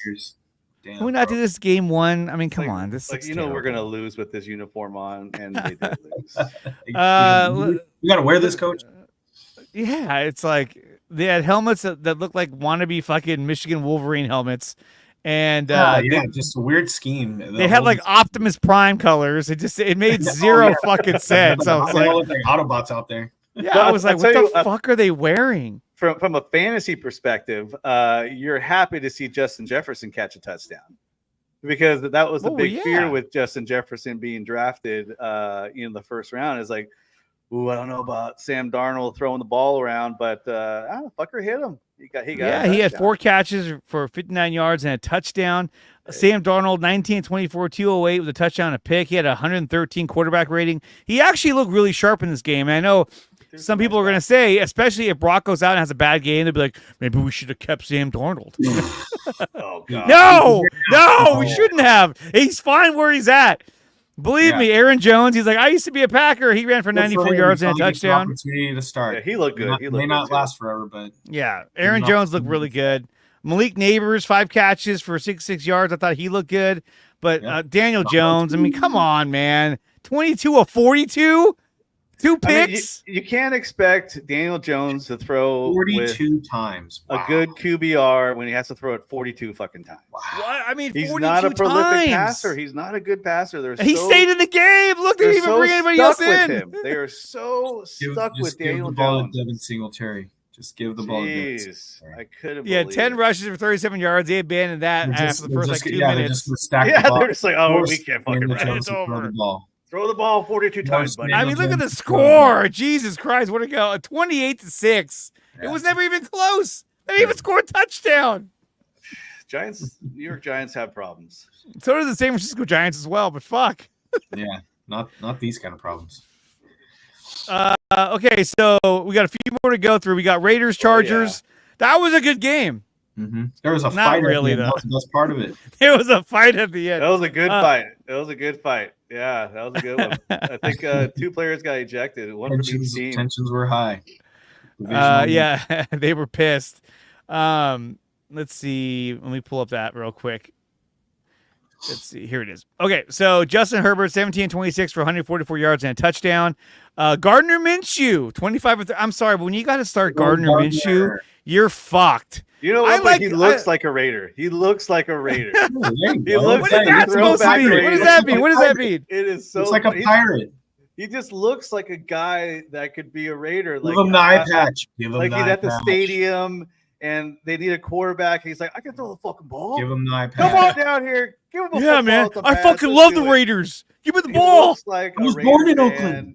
Can we not do this game one? I mean, come on, this is we're gonna lose with this uniform on, and they did lose. You gotta wear this, coach. Yeah, it's like they had helmets that looked like wannabe fucking Michigan Wolverine helmets. And just a weird scheme. They had like Optimus Prime colors. It made zero fucking sense. I was like, Autobots out there. Yeah, I was like, what the fuck are they wearing? From a fantasy perspective, you're happy to see Justin Jefferson catch a touchdown, because that was the big fear with Justin Jefferson being drafted in the first round. Is like, ooh, I don't know about Sam Darnold throwing the ball around, but fucker hit him. He had 4 catches for 59 yards and a touchdown. Sam Darnold, 19-24, 208 with a touchdown and a pick. He had a 113 quarterback rating. He actually looked really sharp in this game. And I know some people are going to say, especially if Brock goes out and has a bad game, they'll be like, maybe we should have kept Sam Darnold. Oh, God. No, we shouldn't have. He's fine where he's at. Believe me, Aaron Jones, he's like, I used to be a Packer. He ran for 94 yards and a touchdown. Opportunity to start. Yeah, he looked good. He may not last forever, but yeah, Aaron Jones looked really good. Malik Neighbors, 5 catches for 66 yards. I thought he looked good. But Daniel Jones, I mean, come on, man. 22 of 42? 2 picks? You can't expect Daniel Jones to throw 42 times. A good QBR when he has to throw it 42 fucking times. Wow. What? I mean, he's not a prolific passer. He's not a good passer. He stayed in the game. Look, they didn't even bring anybody else in. Him. They are so stuck with Daniel Jones. Devin Singletary. Just give the ball to Devin. I couldn't believe 10 rushes for 37 yards. They abandoned that after the first 2 minutes. They're just like, we can't fucking run. It's over. Throw the ball 42 times, buddy. I mean, look at the score. Jesus Christ, what a go. 28-6. It was never even close. They didn't even score a touchdown. New York Giants have problems. So do the San Francisco Giants as well, but fuck. Yeah, not these kind of problems. Okay, so we got a few more to go through. We got Raiders, Chargers. That was a good game. Mm-hmm. There was a fight. Really, though. That's part of it. There was a fight at the end. That was a good fight. It was a good fight. Yeah, that was a good one. I think 2 players got ejected, one from each team. Tensions were high. Divisional Yeah, they were pissed. Let's see. Let me pull up that real quick. Let's see. Here it is. Okay, so Justin Herbert, 17-26 for 144 yards and a touchdown. Gardner Minshew, 25. I'm sorry, but when you got to start Gardner Minshew, you're fucked. You know what? He looks like a Raider. He looks like a Raider. He looks what is that supposed to mean? What does that mean? What does that mean? It is so. It's like a pirate. He just looks like a guy that could be a Raider. Give him the eye patch. Like he's at the stadium and they need a quarterback. He's like, I can throw the fucking ball. Give him the eye patch. Come on down here. Give him a yeah, man. I fucking love the Raiders. Give me the ball. Like I was born in Oakland.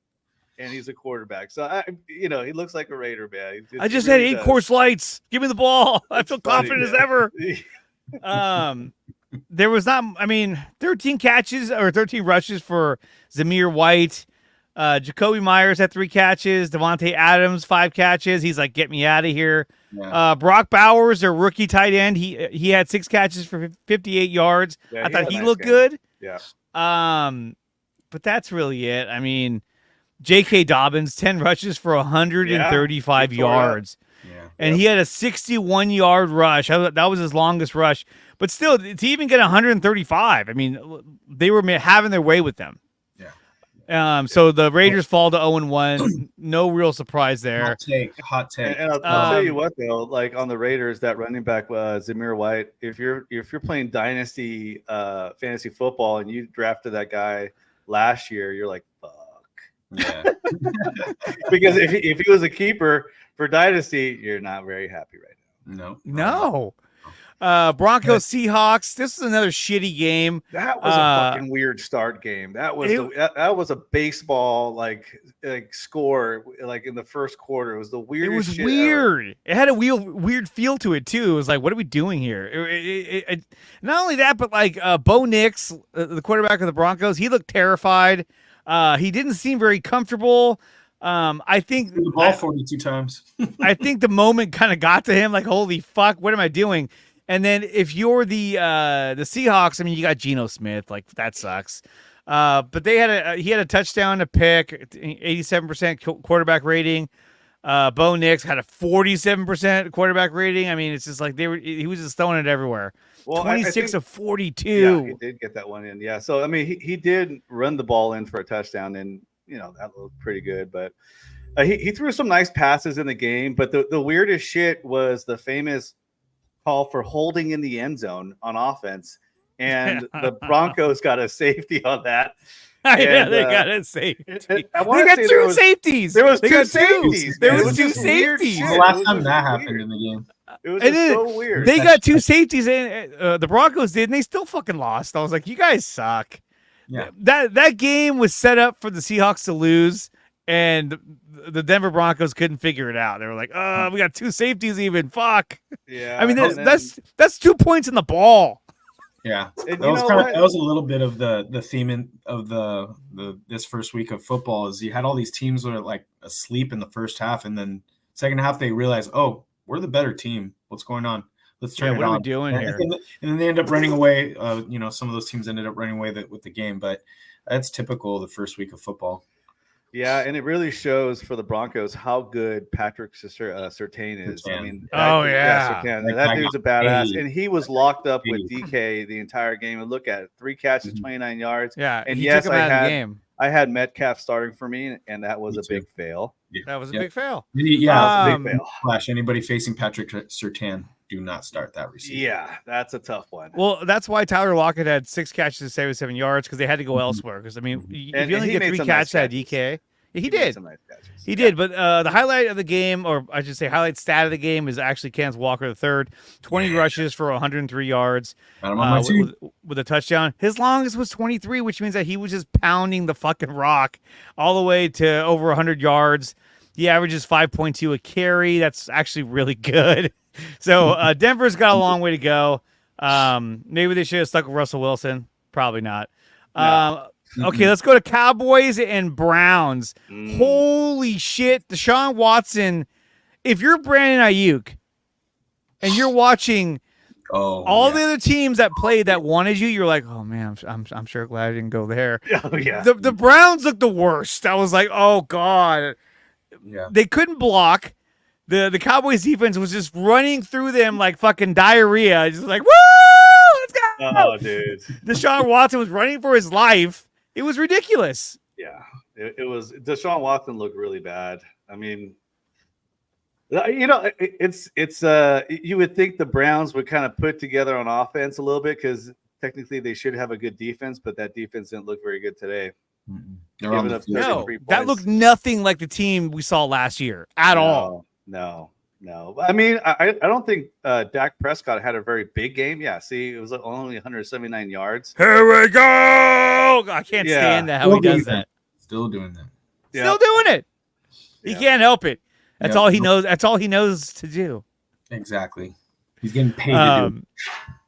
And he's a quarterback. So, he looks like a Raider, man. I just had 8-course lights. Give me the ball. I feel confident as ever. There was not, 13 catches or 13 rushes for Zamir White. Jacoby Myers had 3 catches. Devontae Adams, 5 catches. He's like, get me out of here. Yeah. Brock Bowers, their rookie tight end, he had 6 catches for 58 yards. Yeah, I thought he looked good. Yeah. But that's really it. J.K. Dobbins, 10 rushes for 135 yards. Yeah. And he had a 61-yard rush. That was his longest rush. But still, to even get 135, they were having their way with them. Yeah. So the Raiders fall to 0-1. No real surprise there. Hot take. And I'll tell you what, though, like on the Raiders, that running back Zamir White. If you're playing dynasty fantasy football and you drafted that guy last year, you're like, fuck. Yeah. Because if he was a keeper for dynasty, you're not very happy right now. No. Broncos Seahawks. This is another shitty game. That was a fucking weird start game. That was a baseball like score like in the first quarter. It was the weirdest. It was weird. Ever. It had a weird feel to it too. It was like, what are we doing here? It not only that, but like Bo Nix, the quarterback of the Broncos, he looked terrified. He didn't seem very comfortable. I think the ball 42 times. I think the moment kind of got to him, like, holy fuck, what am I doing? And then if you're the Seahawks, you got Geno Smith, like that sucks. But he had a touchdown to pick, 87% quarterback rating. Bo Nix had a 47% quarterback rating. It's just like he was just throwing it everywhere. Well, 26 of 42. Yeah, he did get that one in. Yeah. So, he did run the ball in for a touchdown, and, that looked pretty good. But he threw some nice passes in the game. But the weirdest shit was the famous call for holding in the end zone on offense. And the Broncos got a safety on that. Yeah, they got a safety. They got 2 safeties. There was 2 safeties. There was 2 safeties. The last time that happened in the game. It was so weird. They got 2 safeties, and the Broncos did, and they still fucking lost. I was like, you guys suck. Yeah. That game was set up for the Seahawks to lose, and the Denver Broncos couldn't figure it out. They were like, oh, we got 2 safeties even. Fuck. Yeah. That's 2 points in the ball. Yeah, that was a little bit of the theme of the this first week of football. Is you had all these teams that are like asleep in the first half, and then second half they realize, oh, we're the better team. What's going on? Let's turn it on. What are we doing here? And then they end up running away. Some of those teams ended up running away with the game, but that's typical of the first week of football. Yeah, and it really shows for the Broncos how good Patrick Surtain is. Surtain. That dude's a badass, and he was locked up with DK the entire game. And look at it, 3 catches, 29 yards. Yeah, and yes, I had Metcalf starting for me, and that was a big fail. Yeah. That was a big fail. Yeah, that was a big fail. Flash, anybody facing Patrick Surtain, do not start that receiver. Yeah, that's a tough one. Well, that's why Tyler Lockett had 6 catches, 77 yards, because they had to go elsewhere. Because if you only get 3 catches at DK, he did. Some nice catches. He did. But the highlight of the game, or I should say, highlight stat of the game, is actually Kenneth Walker III, 20 rushes for 103 yards with a touchdown. His longest was 23, which means that he was just pounding the fucking rock all the way to over 100 yards. He averages 5.2 a carry. That's actually really good. So Denver's got a long way to go. Maybe they should have stuck with Russell Wilson. Probably not. No. Okay, let's go to Cowboys and Browns. Holy shit, Deshaun Watson. If you're Brandon Ayuk and you're watching all the other teams that played that wanted you, you're like, oh man, I'm sure glad I didn't go there. Oh yeah. The Browns looked the worst. I was like, oh god, they couldn't block. The Cowboys defense was just running through them like fucking diarrhea. Just like, woo, let's go. Oh, dude. Deshaun Watson was running for his life. It was ridiculous. Yeah, it was. Deshaun Watson looked really bad. I mean, you know, it's you would think the Browns would kind of put together on offense a little bit because technically they should have a good defense, but that defense didn't look very good today. No, that looked nothing like the team we saw last year at all. No. I mean, I don't think Dak Prescott had a very big game. Yeah, see, it was only 179 yards. Here we go. I can't stand that how he does that. Still doing that. Still doing it. He can't help it. That's all he knows. That's all he knows to do. Exactly. He's getting paid to do it.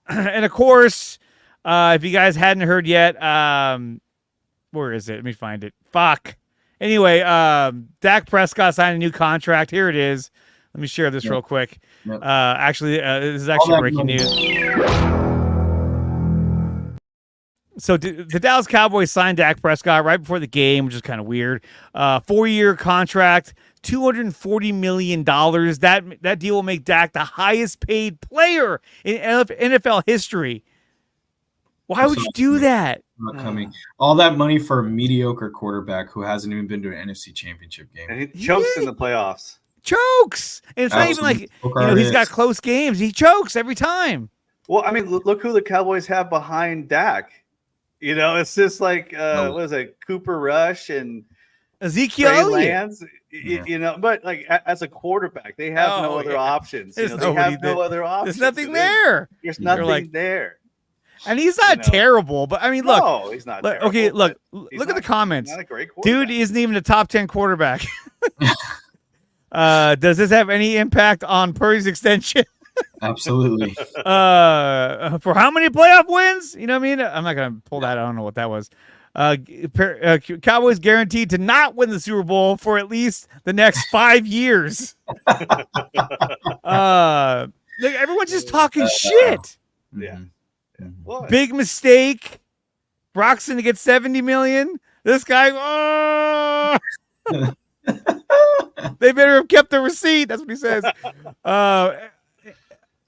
And of course, if you guys hadn't heard yet, where is it? Let me find it. Fuck. Anyway, Dak Prescott signed a new contract. Here it is. Let me share this real quick. Actually, this is actually breaking news. So the Dallas Cowboys signed Dak Prescott right before the game, which is kind of weird. 4-year contract, $240 million. That deal will make Dak the highest paid player in NFL history. Why would you do that? Not coming. All that money for a mediocre quarterback who hasn't even been to an NFC Championship game. And he chokes in the playoffs. Chokes. And it's not even like, he's got close games. He chokes every time. Well, I mean, look who the Cowboys have behind Dak. You know, it's just like, what is it, Cooper Rush and Ezekiel Elliott. You know, but like as a quarterback, they have no other options. You know, they have no other options. There's nothing there. There's nothing there. And he's not terrible, but I mean, look. No, he's not terrible. Okay, look at the comments. Not a great quarterback. Dude isn't even a top 10 quarterback. Does this have any impact on Purdy's extension? Absolutely. For how many playoff wins? You know what I mean? I'm not going to pull that. I don't know what that was. Cowboys guaranteed to not win the Super Bowl for at least the next 5 years. Everyone's just talking shit. Yeah. What? Big mistake. Brock's going to get $70 million. This guy, they better have kept the receipt. That's what he says.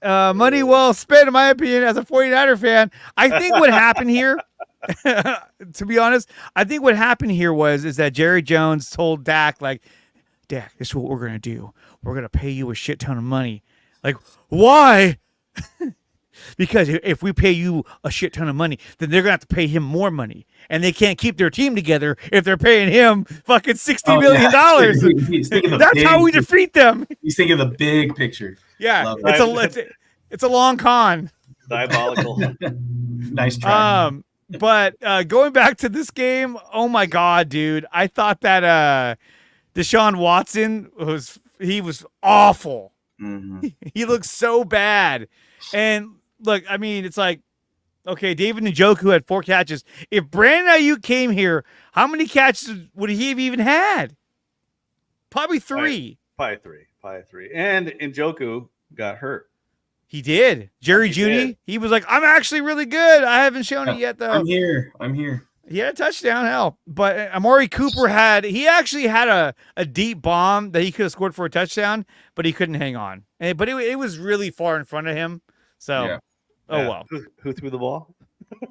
Money well spent, in my opinion, as a 49er fan. I think what happened here, to be honest, I think what happened here is that Jerry Jones told Dak, like, Dak, this is what we're going to do. We're going to pay you a shit ton of money. Like, why? Because if we pay you a shit ton of money, then they're going to have to pay him more money. And they can't keep their team together if they're paying him fucking $60 million. That's how we defeat them. He's thinking of the big picture. Yeah, it's a long con. Diabolical. Nice try. But going back to this game, oh my God, dude. I thought that Deshaun Watson was awful. Mm-hmm. He looked so bad. And look, I mean, it's like, okay, David Njoku had 4 catches. If Brandon Ayuk came here, how many catches would he have even had? Probably 3. Probably three. And Njoku got hurt. He did. Jerry Jeudy, he was like, I'm actually really good. I haven't shown it yet, though. I'm here. He had a touchdown, hell. But Amari Cooper actually had a deep bomb that he could have scored for a touchdown, but he couldn't hang on. But it was really far in front of him. So, well. Who threw the ball?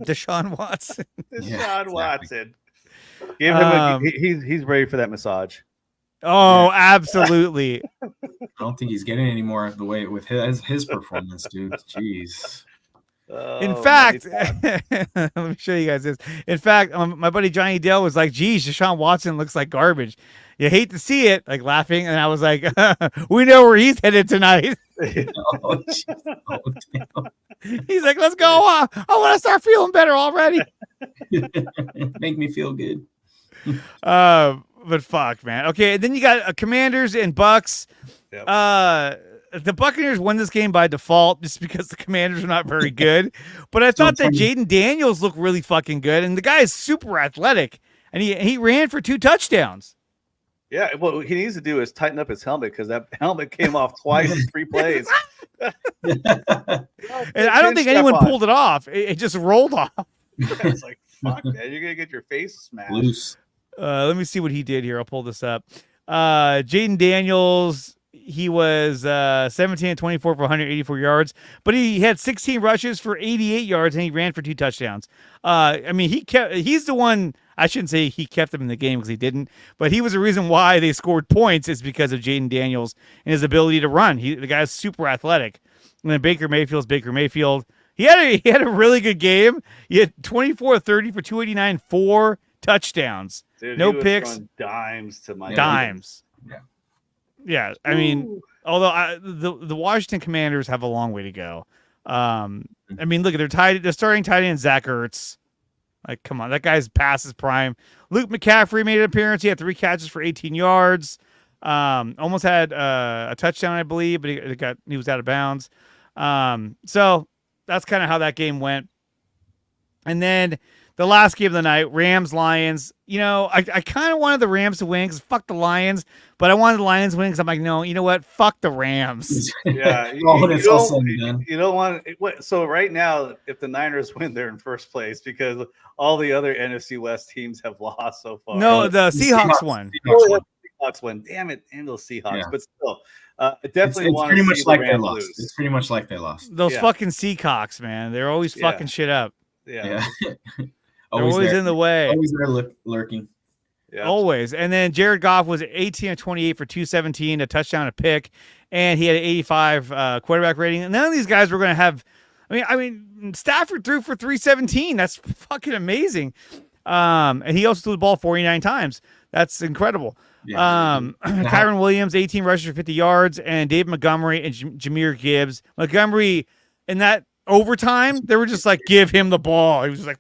Deshaun Watson. Deshaun Watson. Give him he's ready for that massage. Oh, absolutely. I don't think he's getting any more of the way with his performance, dude. Jeez. In fact, let me show you guys this. In fact, my buddy Johnny Dale was like, geez, Deshaun Watson looks like garbage. You hate to see it, like laughing. And I was like, we know where he's headed tonight. He's like, let's go. I want to start feeling better already. Make me feel good. But fuck, man. Okay, then you got Commanders and Bucks. Yep. The Buccaneers won this game by default just because the Commanders are not very good. But I thought that Jaden Daniels looked really fucking good, and the guy is super athletic, and he ran for 2 touchdowns. Yeah, what he needs to do is tighten up his helmet because that helmet came off twice in 3 plays. And I don't think anyone pulled it off. It just rolled off. It's like, fuck, man, you're gonna get your face smashed. Loose. Let me see what he did here. I'll pull this up. Jaden Daniels, he was 17 and 24 for 184 yards, but he had 16 rushes for 88 yards and he ran for 2 touchdowns. I mean, he's the one. I shouldn't say he kept them in the game because he didn't, but he was the reason why they scored points is because of Jaden Daniels and his ability to run. The guy's super athletic. And then Baker Mayfield. He had a really good game. He had 24-30 for 289, 4 touchdowns. Dude, no picks. Dimes to my dimes. Yeah. Yeah. I mean, although the Washington Commanders have a long way to go. I mean, look at they're starting tight end Zach Ertz. Like, come on, that guy's past his prime. Luke McCaffrey made an appearance. He had 3 catches for 18 yards. Almost had a touchdown, I believe, but he was out of bounds. So that's kind of how that game went. And then the last game of the night, Rams-Lions. You know, I kind of wanted the Rams to win because fuck the Lions, but I wanted the Lions to win because I'm like, no, you know what? Fuck the Rams. Yeah. you don't want – so right now, if the Niners win, they're in first place because all the other NFC West teams have lost so far. No, the Seahawks won. Seahawks won. Damn it, and those Seahawks. Yeah. But still, definitely it's want pretty to much see like the they Rams lost. lose. It's pretty much like they lost. Those fucking Seahawks, man. They're always fucking shit up. Yeah. They're always in the way. Always there lurking. Yeah. Always. And then Jared Goff was 18 of 28 for 217, a touchdown, a pick, and he had an 85 quarterback rating. And none of these guys were going to have. I mean, Stafford threw for 317. That's fucking amazing. And he also threw the ball 49 times. That's incredible. Yeah. Kyron Williams, 18 rushes for 50 yards, and Dave Montgomery and Jahmyr Gibbs. Montgomery in that overtime, they were just like, give him the ball. He was just like,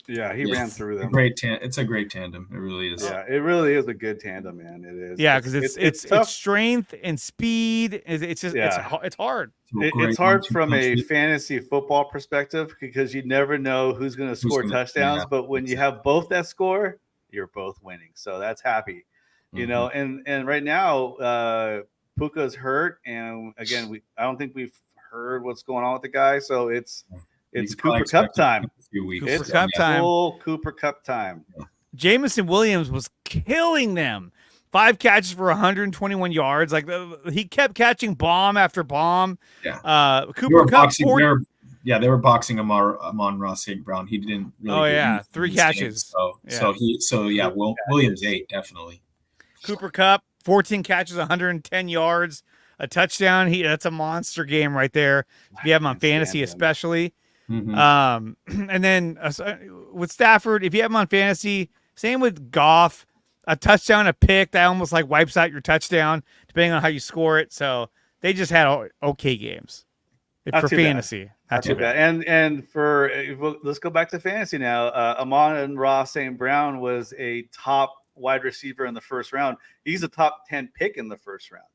yeah, he ran through them. It's a great tandem. It really is. Yeah, it really is a good tandem, man. It is. Yeah, because it's strength and speed. It's just it's hard. It's hard from a fantasy football perspective because you never know who's going to score touchdowns. Yeah. But when you have both that score, you're both winning. So that's happy, you know. And right now, Puka's hurt, and again, I don't think we've heard what's going on with the guy. So it's Cooper Kupp time. It's full Cooper Kupp time. Yeah. Jameson Williams was killing them. 5 catches for 121 yards. Like he kept catching bomb after bomb. Yeah. Cooper Kupp. They were boxing Amon-Ra St. Brown. He didn't really. 3 catches. Williams 8 definitely. Cooper Kupp 14 catches, 110 yards, a touchdown. That's a monster game right there. If you have him on fantasy, especially. And then with Stafford, if you have him on fantasy, same with Goff. A touchdown, a pick that almost like wipes out your touchdown, depending on how you score it. So they just had okay games for fantasy. Not too bad. And for let's go back to fantasy now. Amon-Ra St. Brown was a top wide receiver in the first round. He's a top 10 pick in the first round.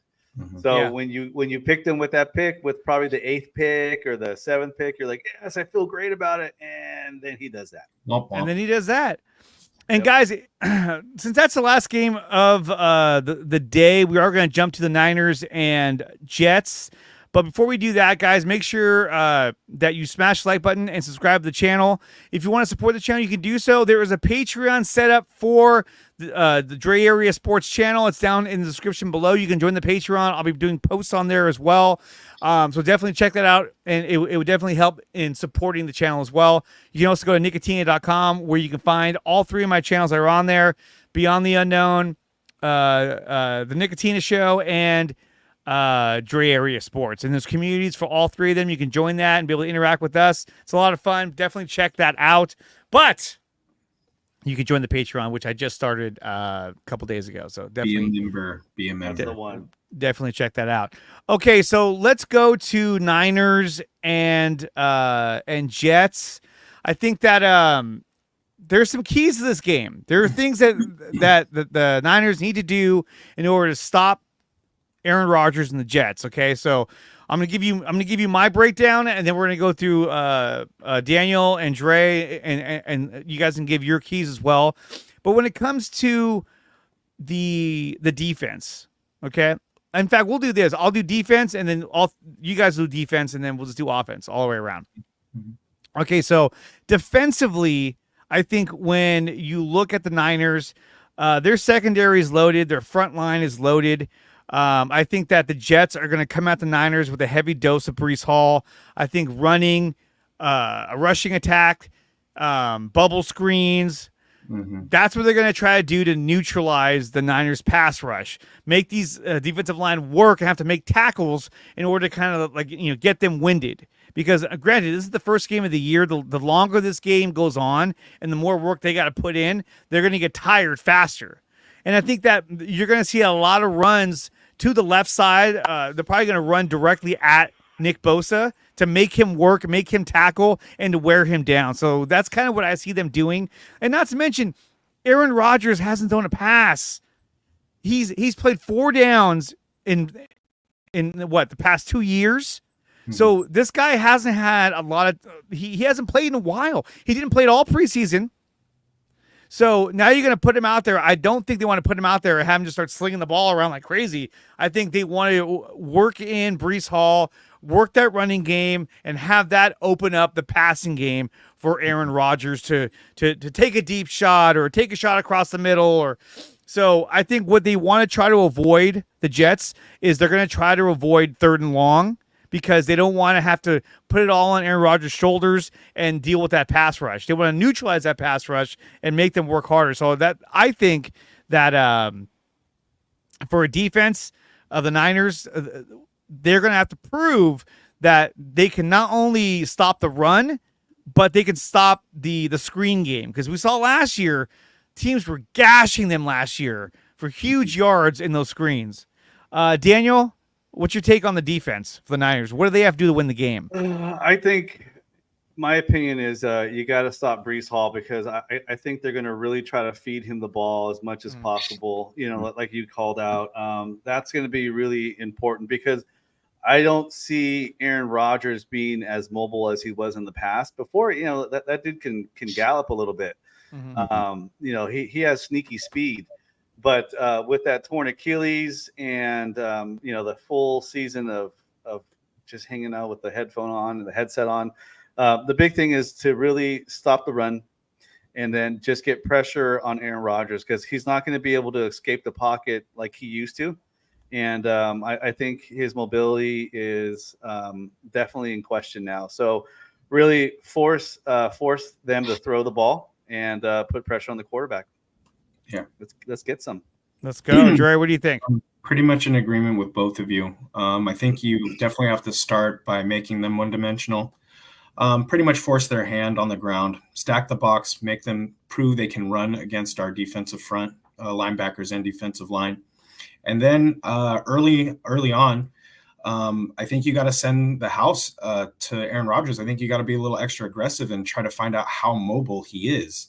So when you picked him with that pick, with probably the 8th pick or the 7th pick, you're like, yes, I feel great about it. And then he does that. And guys, since that's the last game of the day, we are going to jump to the Niners and Jets. But before we do that, guys, make sure that you smash the like button and subscribe to the channel. If you want to support the channel, you can do so. There is a Patreon set up for the DreArea Sports channel. It's down in the description below. You can join the Patreon. I'll be doing posts on there as well. So definitely check that out, and it would definitely help in supporting the channel as well. You can also go to nicotina.com where you can find all 3 of my channels that are on there: Beyond the Unknown, the Nicotina Show, and DreArea Sports. And there's communities for all 3 of them. You can join that and be able to interact with us. It's a lot of fun. Definitely check that out. But you can join the Patreon, which I just started a couple days ago. So definitely be a member. That's the one. Definitely check that out. Okay, so let's go to Niners and Jets. I think that there's some keys to this game. There are things that the Niners need to do in order to stop Aaron Rodgers and the Jets. Okay, so I'm gonna give you my breakdown, and then we're gonna go through Daniel and Dre, and you guys can give your keys as well. But when it comes to the defense, okay, In fact, we'll do this. I'll do defense, and then you guys do defense, and then we'll just do offense all the way around. Mm-hmm. Okay, so defensively, I think when you look at the Niners, their secondary is loaded. Their front line is loaded. I think that the Jets are going to come at the Niners with a heavy dose of Breece Hall. I think running, a rushing attack, bubble screens. Mm-hmm. That's what they're going to try to do to neutralize the Niners pass rush. Make these defensive line work and have to make tackles in order to kind of get them winded. Because granted, this is the first game of the year. The longer this game goes on and the more work they got to put in, they're going to get tired faster. And I think that you're going to see a lot of runs to the left side. They're probably going to run directly at Nick Bosa to make him work, make him tackle, and to wear him down. So that's kind of what I see them doing. And not to mention, Aaron Rodgers hasn't thrown a pass. He's played 4 downs in the past 2 years. Mm-hmm. So this guy hasn't had a lot of he hasn't played in a while. He didn't play it all preseason. So now you're going to put him out there. I don't think they want to put him out there and have him just start slinging the ball around like crazy. I think they want to work in Breece Hall, work that running game, and have that open up the passing game for Aaron Rodgers to take a deep shot or take a shot across the middle. So I think what they want to try to avoid, the Jets, is they're going to try to avoid 3rd and long, because they don't want to have to put it all on Aaron Rodgers' shoulders and deal with that pass rush. They want to neutralize that pass rush and make them work harder. So that I think that for a defense of the Niners, they're going to have to prove that they can not only stop the run, but they can stop the screen game. Because we saw last year, teams were gashing them last year for huge yards in those screens. Daniel, what's your take on the defense for the Niners? What do they have to do to win the game? I think my opinion is you got to stop Breece Hall, because I think they're going to really try to feed him the ball as much as possible. Like you called out, that's going to be really important, because I don't see Aaron Rodgers being as mobile as he was in the past. Before, that dude can gallop a little bit. Mm-hmm. He has sneaky speed. But with that torn Achilles and, the full season of just hanging out with the headphone on and the headset on, the big thing is to really stop the run and then just get pressure on Aaron Rodgers, because he's not going to be able to escape the pocket like he used to. And I think his mobility is definitely in question now. So really force them to throw the ball and put pressure on the quarterback. Yeah, let's get some. Let's go, Dre. What do you think? I'm pretty much in agreement with both of you. I think you definitely have to start by making them one-dimensional. Pretty much force their hand on the ground, stack the box, make them prove they can run against our defensive front, linebackers and defensive line. And then early on, I think you got to send the house to Aaron Rodgers. I think you got to be a little extra aggressive and try to find out how mobile he is.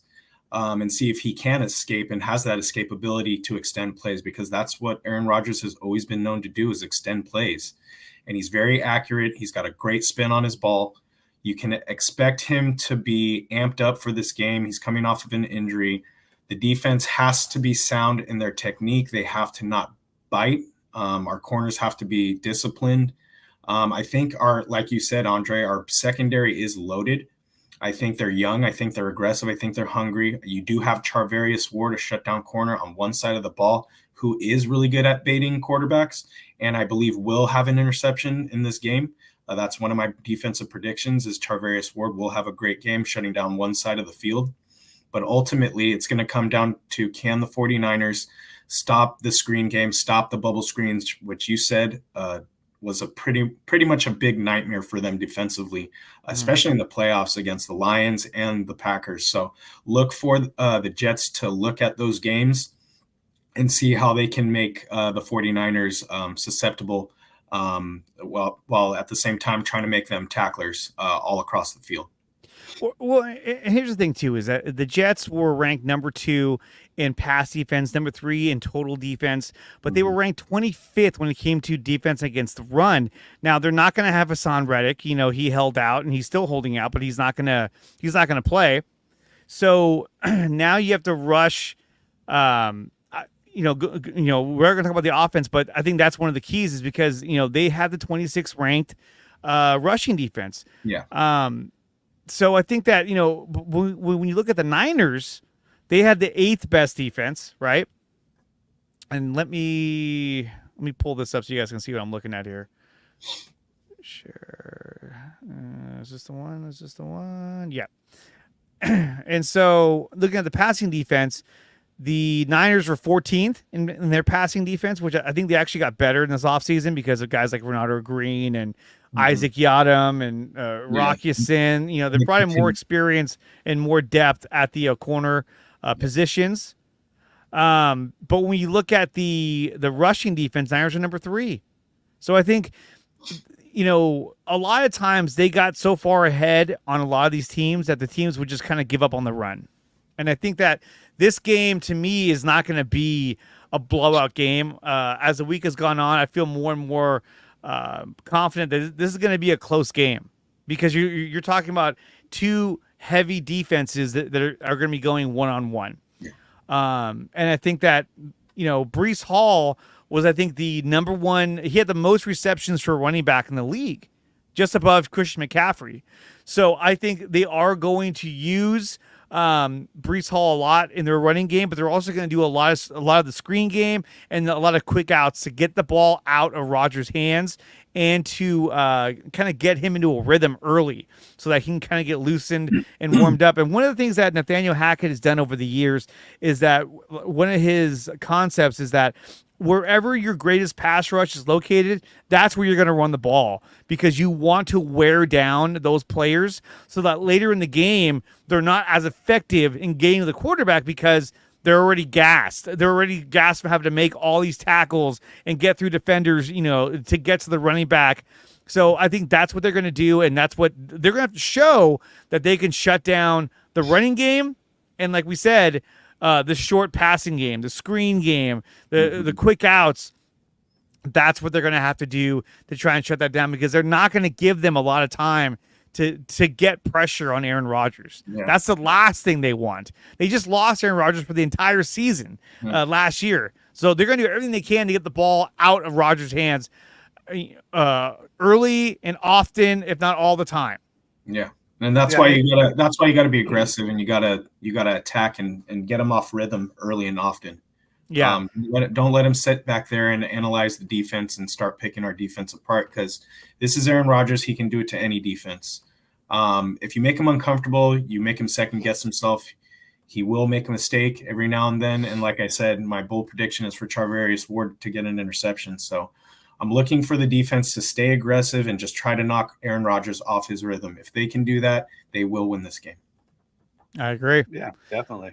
And see if he can escape and has that escapability to extend plays, because that's what Aaron Rodgers has always been known to do, is extend plays. And he's very accurate. He's got a great spin on his ball. You can expect him to be amped up for this game. He's coming off of an injury. The defense has to be sound in their technique. They have to not bite. Our corners have to be disciplined. I think like you said, Andre, our secondary is loaded. I think they're young. I think they're aggressive. I think they're hungry. You do have Charvarius Ward, a shutdown corner on one side of the ball, who is really good at baiting quarterbacks, and I believe will have an interception in this game. That's one of my defensive predictions, is Charvarius Ward will have a great game shutting down one side of the field. But ultimately, it's going to come down to, can the 49ers stop the screen game, stop the bubble screens, which you said was a pretty much a big nightmare for them defensively, especially in the playoffs against the Lions and the Packers. So look for the Jets to look at those games and see how they can make the 49ers susceptible, while at the same time trying to make them tacklers all across the field. Well, and here's the thing, too, is that the Jets were ranked number 2 in pass defense, number 3 in total defense, but they were ranked 25th when it came to defense against the run. Now, they're not going to have Hassan Reddick. He held out, and he's still holding out, but he's not going to play. So now you have to rush. we're going to talk about the offense, but I think that's one of the keys is because, they have the 26th ranked rushing defense. Yeah. So I think that, when you look at the Niners, they had the 8th best defense, right? And let me pull this up so you guys can see what I'm looking at here. Sure. Is this the one? Is this the one? Yeah. And so looking at the passing defense, the Niners were 14th in their passing defense, which I think they actually got better in this offseason because of guys like Renato Green and Isaac Yadam and Rocky Sin. They brought in more experience and more depth at the corner positions. But when you look at the rushing defense, Niners are number 3. So I think, a lot of times they got so far ahead on a lot of these teams that the teams would just kind of give up on the run. And I think that this game, to me, is not going to be a blowout game. As the week has gone on, I feel more and more confident that this is going to be a close game because you're talking about 2 heavy defenses that are going to be going one-on-one. And I think that, Breece Hall was, I think, the number 1. He had the most receptions for running back in the league, just above Christian McCaffrey. So I think they are going to use Breece Hall a lot in their running game, but they're also going to do a lot of the screen game and a lot of quick outs to get the ball out of Rodgers' hands and to kind of get him into a rhythm early so that he can kind of get loosened and warmed up. And one of the things that Nathaniel Hackett has done over the years is that one of his concepts is that wherever your greatest pass rush is located, that's where you're going to run the ball because you want to wear down those players so that later in the game, they're not as effective in getting to the quarterback because they're already gassed. They're already gassed from having to make all these tackles and get through defenders, to get to the running back. So I think that's what they're going to do, and that's what they're going to have to show that they can shut down the running game. And like we said, the short passing game, the screen game, the quick outs, that's what they're going to have to do to try and shut that down because they're not going to give them a lot of time to get pressure on Aaron Rodgers. Yeah. That's the last thing they want. They just lost Aaron Rodgers for the entire season last year. So they're going to do everything they can to get the ball out of Rodgers' hands early and often, if not all the time. Yeah. And that's why you gotta be aggressive and you gotta attack and get them off rhythm early and often. Yeah. Don't let him sit back there and analyze the defense and start picking our defense apart because this is Aaron Rodgers. He can do it to any defense. If you make him uncomfortable, you make him second guess himself. He will make a mistake every now and then. And like I said, my bold prediction is for Charvarius Ward to get an interception. So I'm looking for the defense to stay aggressive and just try to knock Aaron Rodgers off his rhythm. If they can do that, they will win this game. I agree. Yeah, definitely.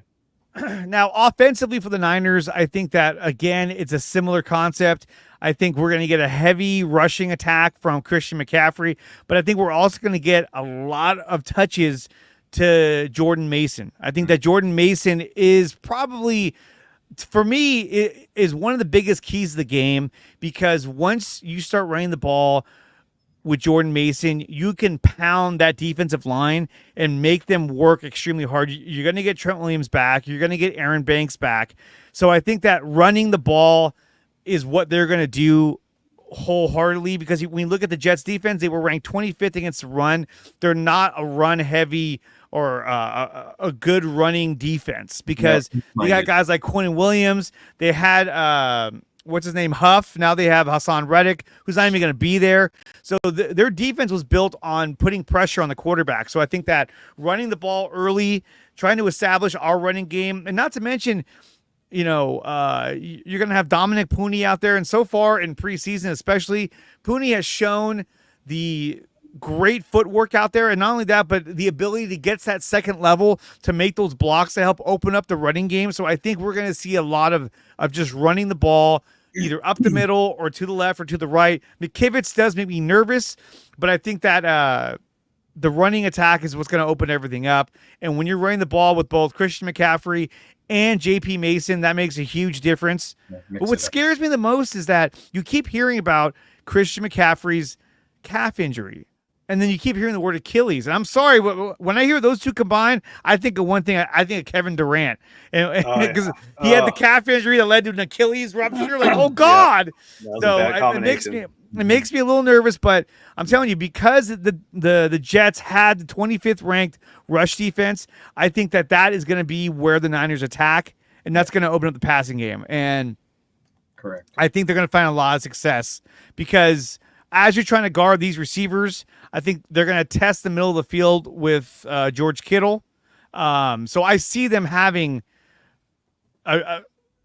Now, offensively for the Niners, I think that, again, it's a similar concept. I think we're going to get a heavy rushing attack from Christian McCaffrey, but I think we're also going to get a lot of touches to Jordan Mason. I think that Jordan Mason is probably, for me, it is one of the biggest keys to the game because once you start running the ball with Jordan Mason, you can pound that defensive line and make them work extremely hard. You're going to get Trent Williams back. You're going to get Aaron Banks back. So I think that running the ball is what they're going to do wholeheartedly because when you look at the Jets defense, they were ranked 25th against the run. They're not a run-heavy or a good running defense because they got guys like Quentin Williams. They had what's his name, Huff. Now they have Hassan Reddick, who's not even going to be there. So their defense was built on putting pressure on the quarterback. So I think that running the ball early, trying to establish our running game, and not to mention, you're going to have Dominic Pooney out there. And so far in preseason, especially, Pooney has shown the great footwork out there. And not only that, but the ability to get to that second level to make those blocks to help open up the running game. So I think we're going to see a lot of just running the ball either up the middle or to the left or to the right. McKivitz does make me nervous, but I think that the running attack is what's going to open everything up. And when you're running the ball with both Christian McCaffrey and JP Mason, that makes a huge difference. But what scares me the most is that you keep hearing about Christian McCaffrey's calf injury. and then you keep hearing the word Achilles. And I'm sorry, but when I hear those two combined, I think of one thing. I think of Kevin Durant, and because he had the calf injury that led to an Achilles rupture. Like, oh God! That was a So bad it combination. makes me a little nervous. But I'm telling you, because the Jets had the 25th ranked rush defense, I think that is going to be where the Niners attack, and that's going to open up the passing game. And correct. I think they're going to find a lot of success because as you're trying to guard these receivers, I think they're going to test the middle of the field with George Kittle. So I see them having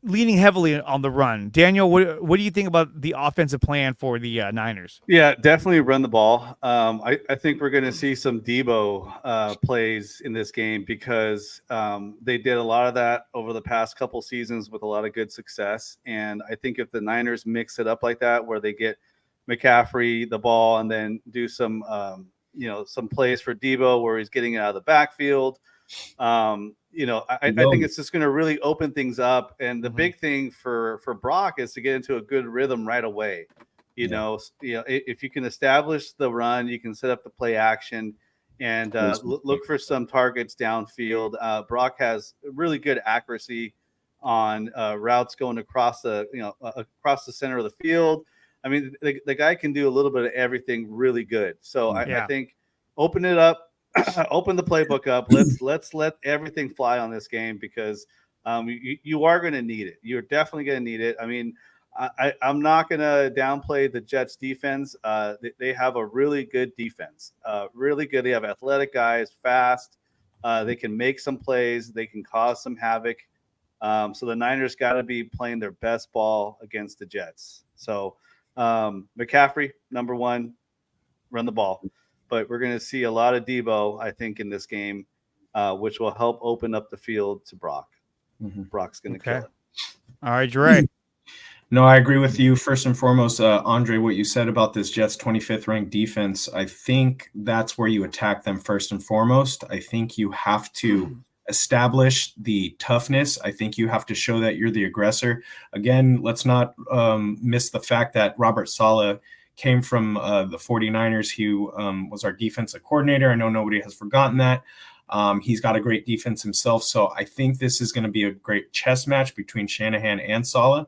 leaning heavily on the run. Daniel, what do you think about the offensive plan for the Niners? Yeah, definitely run the ball. I think we're going to see some Debo plays in this game because they did a lot of that over the past couple seasons with a lot of good success. And I think if the Niners mix it up like that, where they get McCaffrey the ball and then do some some plays for Debo where he's getting it out of the backfield. I think it's just going to really open things up. And the big thing for Brock is to get into a good rhythm right away. If you can establish the run, you can set up the play action and look for some targets downfield. Brock has really good accuracy on routes going across the center of the field. I mean, the guy can do a little bit of everything really good. So I think open it up, open the playbook up. Let's let everything fly on this game because you are going to need it. You're definitely going to need it. I mean, I'm not going to downplay the Jets defense. They have a really good defense, really good. They have athletic guys, fast. They can make some plays. They can cause some havoc. So the Niners got to be playing their best ball against the Jets. So McCaffrey, number one, run the ball. But we're going to see a lot of Debo, I think, in this game, which will help open up the field to Brock. Brock's going to kill it. All right, DreArea. No, I agree with you. First and foremost, Andre, what you said about this Jets 25th ranked defense, I think that's where you attack them first and foremost. I think you have to establish the toughness. I think you have to show that you're the aggressor. Again, let's not miss the fact that Robert Saleh came from the 49ers. He was our defensive coordinator. I know nobody has forgotten that. He's got a great defense himself. So I think this is going to be a great chess match between Shanahan and Saleh.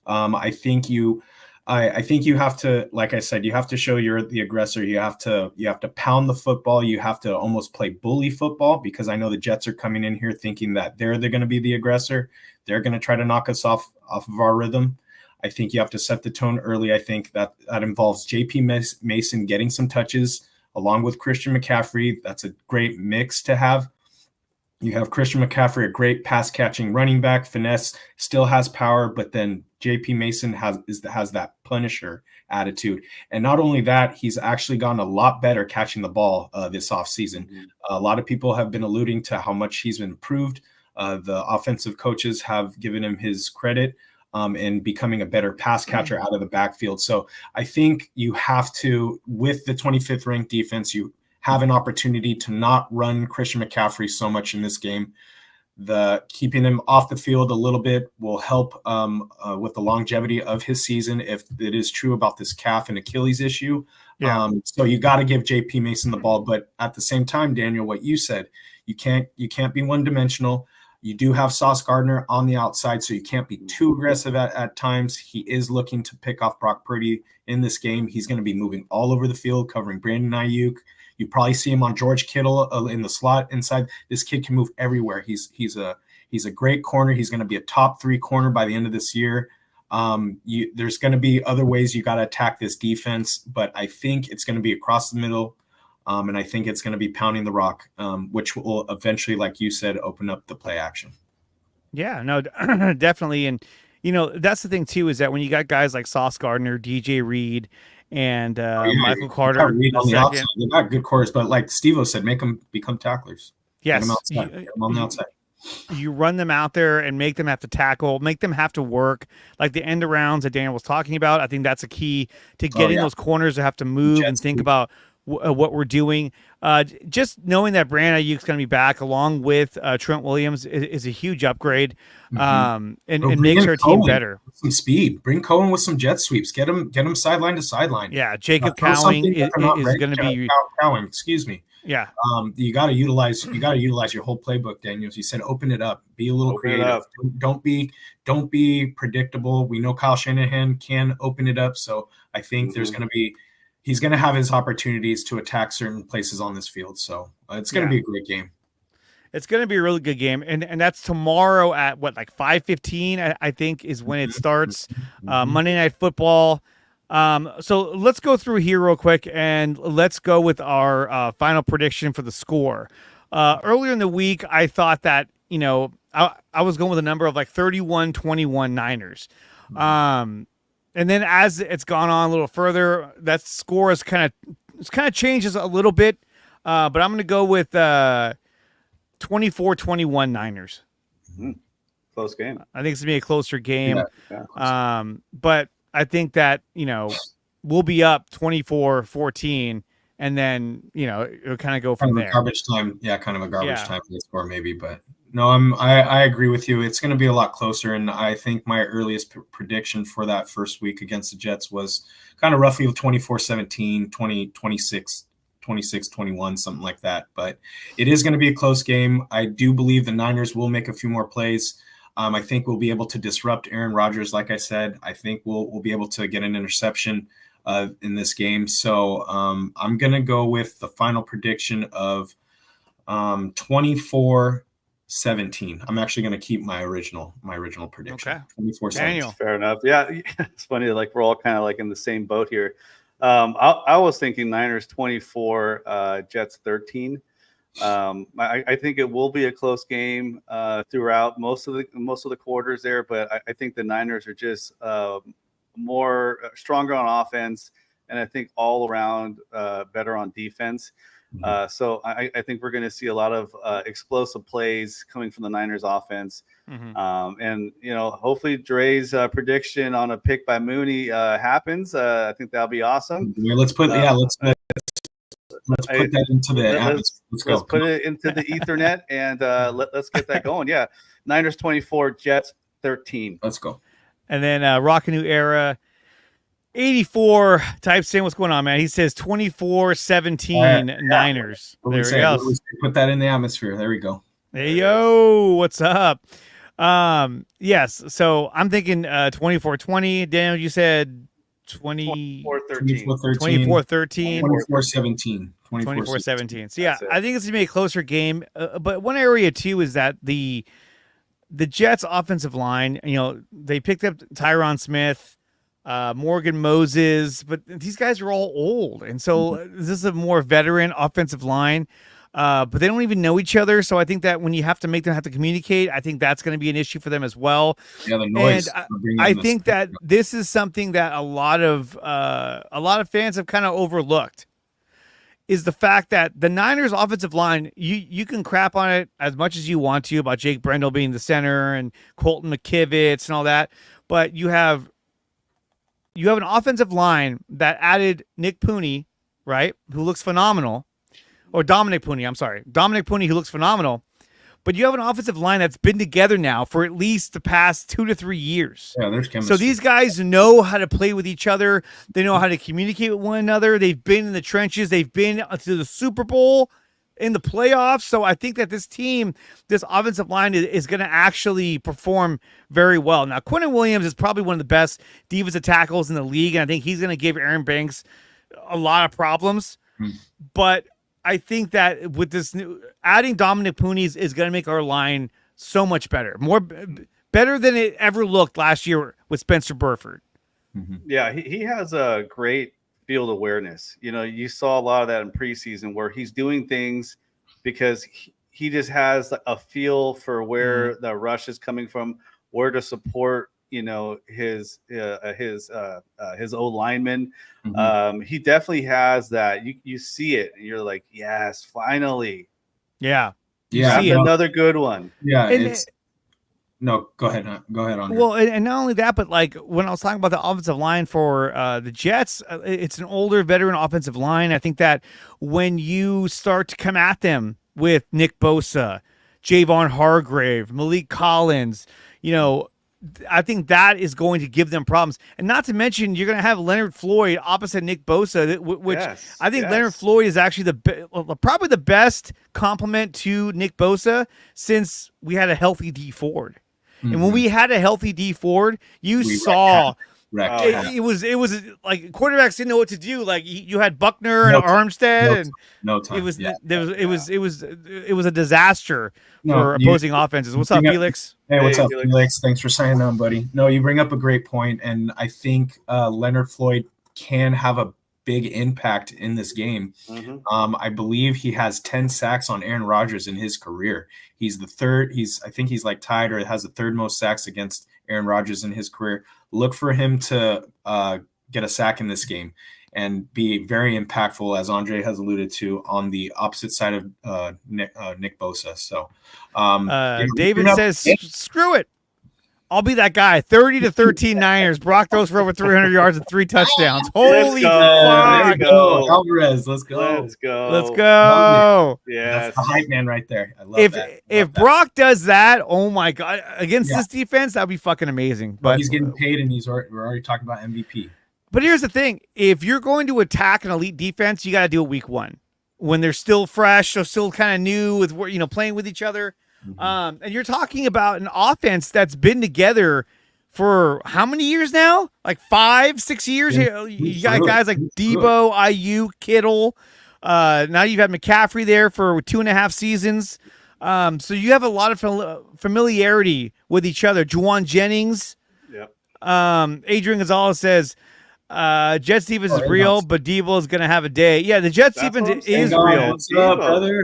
I think you have to, like I said, you have to show you're the aggressor. You have to pound the football. You have to almost play bully football because I know the Jets are coming in here thinking that they're going to be the aggressor. They're going to try to knock us off of our rhythm. I think you have to set the tone early. I think that involves J.P. Mason getting some touches along with Christian McCaffrey. That's a great mix to have. You have Christian McCaffrey, a great pass-catching running back. Finesse still has power, but then J.P. Mason has that Punisher attitude. And not only that, he's actually gotten a lot better catching the ball this offseason. A lot of people have been alluding to how much he's improved. The offensive coaches have given him his credit in becoming a better pass catcher out of the backfield. So I think you have to, with the 25th ranked defense, you have an opportunity to not run Christian McCaffrey so much in this game. The keeping him off the field a little bit will help with the longevity of his season if it is true about this calf and Achilles issue. Yeah. So you got to give J.P. Mason the ball, but at the same time, Daniel, what you said, you can't be one-dimensional. You do have Sauce Gardner on the outside, so you can't be too aggressive at times. He is looking to pick off Brock Purdy in this game. He's going to be moving all over the field, covering Brandon Ayuk. You probably see him on George Kittle in the slot inside. This kid can move everywhere. He's a great corner. He's going to be a top 3 corner by the end of this year. There's going to be other ways you got to attack this defense, but I think it's going to be across the middle, and I think it's going to be pounding the rock, which will eventually, like you said, open up the play action. Yeah, no, definitely. And, that's the thing, too, is that when you got guys like Sauce Gardner, DJ Reed, and Michael Carter on the outside. They're not good corners, but like Steve-O said, make them become tacklers. Yes. Get them on the outside. You run them out there and make them have to tackle, make them have to work. Like the end arounds that Daniel was talking about, I think that's a key to getting those corners to have to move and think about what we're doing. Just knowing that Brand Ayuk's going to be back along with Trent Williams is a huge upgrade, and Bring makes in our team Cohen better. with some speed. Bring Cohen with some jet sweeps. Get him sideline to sideline. Yeah, Jacob Throw Cowing something that they're not is ready- going to be. Cowing, excuse me. Yeah, You got to utilize your whole playbook, Daniels. You said open it up, be a little creative. Don't be predictable. We know Kyle Shanahan can open it up, so I think he's going to have his opportunities to attack certain places on this field. So it's going to be a great game. It's going to be a really good game, and that's tomorrow at what, like 5:15, I think is when it starts. Monday Night Football. So let's go through here real quick, and let's go with our final prediction for the score. Earlier in the week, I thought that, I was going with a number of like 31-21 Niners. And then as it's gone on a little further, that score is kind of changes a little bit. But I'm going to go with 24-21 Niners. Close game. I think it's going to be a closer game. Yeah. But I think that, we'll be up 24-14, and then, it'll kind of go from there. Garbage time. Yeah, kind of a garbage time score maybe, but no, I agree with you. It's going to be a lot closer, and I think my earliest prediction for that first week against the Jets was kind of roughly 24-17, 26, 21, something like that. But it is going to be a close game. I do believe the Niners will make a few more plays. I think we'll be able to disrupt Aaron Rodgers. Like I said, I think we'll be able to get an interception in this game. So I'm going to go with the final prediction of 24-17. I'm actually going to keep my original prediction. Okay. 24-17. Daniel. Fair enough. Yeah, it's funny. Like we're all kind of like in the same boat here. I was thinking Niners 24, Jets 13. I think it will be a close game throughout most of the quarters there, but I think the Niners are just more stronger on offense, and I think all around better on defense. So I think we're going to see a lot of explosive plays coming from the Niners offense. And hopefully DreA's prediction on a pick by Mooney happens. I think that'll be awesome. Let's put that into the let's put it into the Ethernet and let's get that going. Yeah, Niners 24, Jets 13. Let's go. And then Rock a New Era 84 types in what's going on, man. He says 24-17 Niners. There we go. Put that in the atmosphere. There we go. Hey yo, what's up? Yes. So I'm thinking 24-20. Daniel, you said 24-13. 24-13. 24-17. 24-17. So yeah, I think it's gonna be a closer game. But one area too is that the Jets offensive line, they picked up Tyron Smith, Morgan Moses, but these guys are all old, and so this is a more veteran offensive line. But they don't even know each other, so I think that when you have to make them have to communicate, I think that's going to be an issue for them as well. Yeah, the noise. And I think that this is something that a lot of fans have kind of overlooked, is the fact that the Niners offensive line, you can crap on it as much as you want to about Jake Brendel being the center and Colton McKivitz and all that, but you have an offensive line that added Nick Pooney, right, who looks phenomenal. Or Dominic Pooney, I'm sorry. Dominic Pooney, who looks phenomenal. But you have an offensive line that's been together now for at least the past 2 to 3 years. Yeah, there's chemistry. So these guys know how to play with each other. They know how to communicate with one another. They've been in the trenches. They've been to the Super Bowl, in the playoffs. So I think that this offensive line is going to actually perform very well. Now, Quinnen Williams is probably one of the best defensive tackles in the league, and I think he's going to give Aaron Banks a lot of problems. But I think that with this adding Dominic Pooney is going to make our line so much better, better than it ever looked last year with Spencer Burford. Yeah, he has a great field awareness. You saw a lot of that in preseason where he's doing things because he just has a feel for where the rush is coming from, where to support his O lineman. He definitely has that. You see it and you're like, yes, finally. Yeah. See another good one. Yeah. No, go ahead. Go ahead, Andre. Well, and not only that, but like when I was talking about the offensive line for the Jets, it's an older veteran offensive line. I think that when you start to come at them with Nick Bosa, Javon Hargrave, Malik Collins, I think that is going to give them problems. And not to mention, you're going to have Leonard Floyd opposite Nick Bosa, which I think Leonard Floyd is actually probably the best complement to Nick Bosa since we had a healthy D Ford. And when we had a healthy D Ford, we saw it was like quarterbacks didn't know what to do. Like you had Buckner and Armstead, and it was a disaster for opposing offenses. What's up, Felix? Hey, what's up, Felix? Thanks for signing on, buddy. No, you bring up a great point, and I think Leonard Floyd can have a big impact in this game. I believe he has 10 sacks on Aaron Rodgers in his career. He's the third. I think he's like tied or has the third most sacks against Aaron Rodgers in his career. Look for him to get a sack in this game and be very impactful, as Andre has alluded to, on the opposite side of Nick Bosa. So David says, screw it. I'll be that guy. 30-13 Niners. Brock throws for over 300 yards and 3 touchdowns. Holy fuck. Alvarez, let's go. Let's go. Yeah. That's the hype man right there. I love that. If Brock does that, oh my God, against this defense, that would be fucking amazing. But he's getting paid, and we're already talking about MVP. But here's the thing. If you're going to attack an elite defense, you got to do it week 1 when they're still fresh, so still kind of new with, playing with each other. And you're talking about an offense that's been together for how many years now? Like 5-6 years. You got guys like Debo, Ayuk, Kittle. Now you've had McCaffrey there for 2.5 seasons. So you have a lot of familiarity with each other. Juwan Jennings. Yep. Adrian Gonzalez says, Jets defense is real, but Debo is going to have a day. Yeah, the Jets defense is real.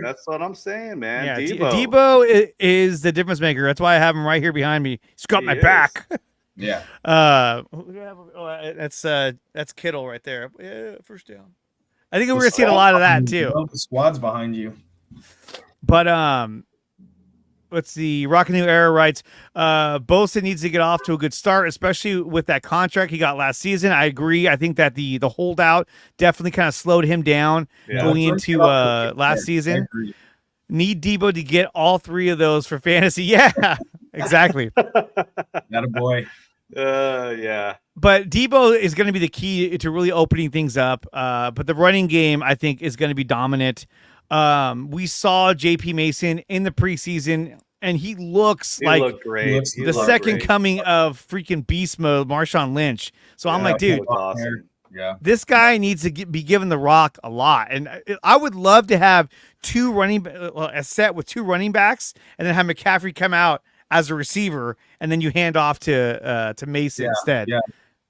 That's what I'm saying, man. Yeah, Debo is the difference maker. That's why I have him right here behind me. He's got my back. Yeah. That's Kittle right there. Yeah, first down. I think we're going to see a lot of that too. The squad's behind you. But let's see. Rock New Era writes, Bosa needs to get off to a good start, especially with that contract he got last season. I agree. I think that the holdout definitely kind of slowed him down going into last season. Need Debo to get all 3 of those for fantasy. Yeah, exactly. That a boy. Yeah. But Debo is going to be the key to really opening things up. But the running game, I think, is going to be dominant. We saw JP Mason in the preseason, and he looks like great. The second coming of freaking beast mode, Marshawn Lynch. So I'm like, dude, this guy needs to be given the rock a lot. And I would love to have a set with 2 running backs, and then have McCaffrey come out as a receiver, and then you hand off to Mason instead. Yeah.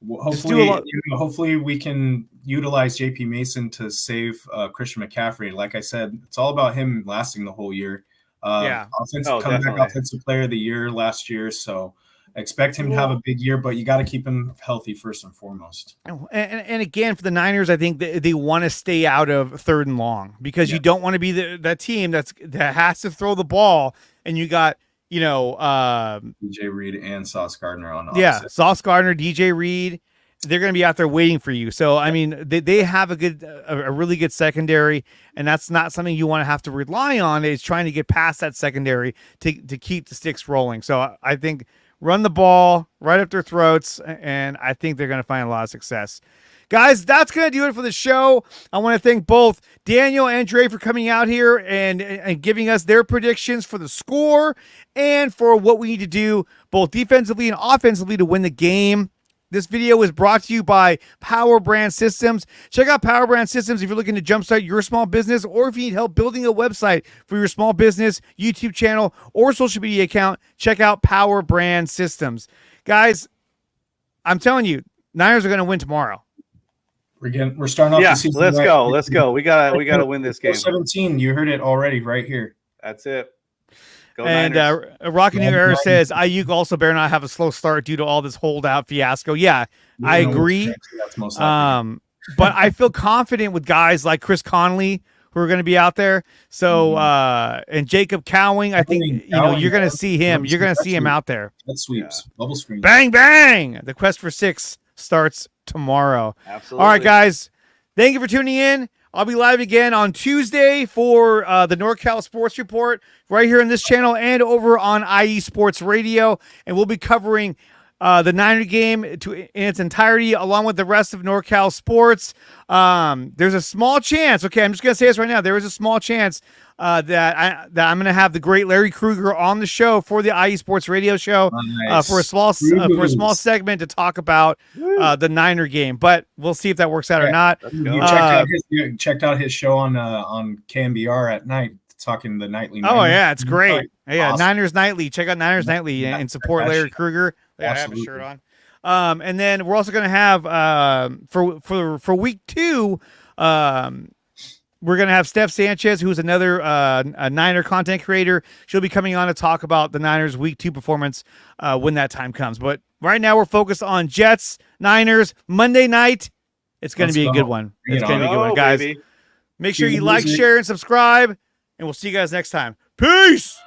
Well, hopefully we can utilize JP Mason to save Christian McCaffrey. Like I said, it's all about him lasting the whole year. Offensive player of the year last year. So expect him to have a big year, but you got to keep him healthy first and foremost. And again, for the Niners, I think they want to stay out of 3rd and long, because you don't want to be that team that has to throw the ball, and you got DJ Reed and Sauce Gardner on opposite. Yeah, Sauce Gardner, DJ Reed, they're going to be out there waiting for you. So I mean, they have a really good secondary, and that's not something you want to have to rely on. Is trying to get past that secondary to keep the sticks rolling. So I think run the ball right up their throats, and I think they're going to find a lot of success. Guys, that's going to do it for the show. I want to thank both Daniel and Dre for coming out here and giving us their predictions for the score and for what we need to do both defensively and offensively to win the game. This video was brought to you by PowerBrandSystems. Check out PowerBrandSystems if you're looking to jumpstart your small business, or if you need help building a website for your small business, YouTube channel, or social media account. Check out PowerBrandSystems. Guys, I'm telling you, Niners are going to win tomorrow. We're starting off the season. Let's go. We gotta win this game. 17. You heard it already right here. That's it. Go and Rocky New Era says Ayuk also better not have a slow start due to all this holdout fiasco. Yeah, I agree. But I feel confident with guys like Chris Conley, who are going to be out there. So and Jacob Cowing, I think you're going to see him. You're going to see him out there. That sweeps. Bubble screen. Bang bang! The quest for 6 starts tomorrow. Absolutely. All right, guys. Thank you for tuning in. I'll be live again on Tuesday for the NorCal Sports Report right here on this channel and over on IE Sports Radio. And we'll be covering the Niner game in its entirety along with the rest of NorCal sports. There's a small chance. Okay, I'm just going to say this right now. There is a small chance that I'm going to have the great Larry Krueger on the show for the IE Sports Radio show for a small segment to talk about the Niner game. But we'll see if that works out or not. You checked out his show on KMBR at night, talking the nightly. Oh yeah, it's great. Yeah, Awesome. Niners Nightly. Check out Niners Nightly and support Larry Krueger. Yeah, I have a shirt on. And then we're also going to have for week 2. We're going to have Steph Sanchez, who's another a Niner content creator. She'll be coming on to talk about the Niners week 2 performance when that time comes. But right now we're focused on Jets, Niners, Monday night. It's going to be a good one. It's going to be a good one, guys. Baby. Make sure you like, share, and subscribe, and we'll see you guys next time. Peace!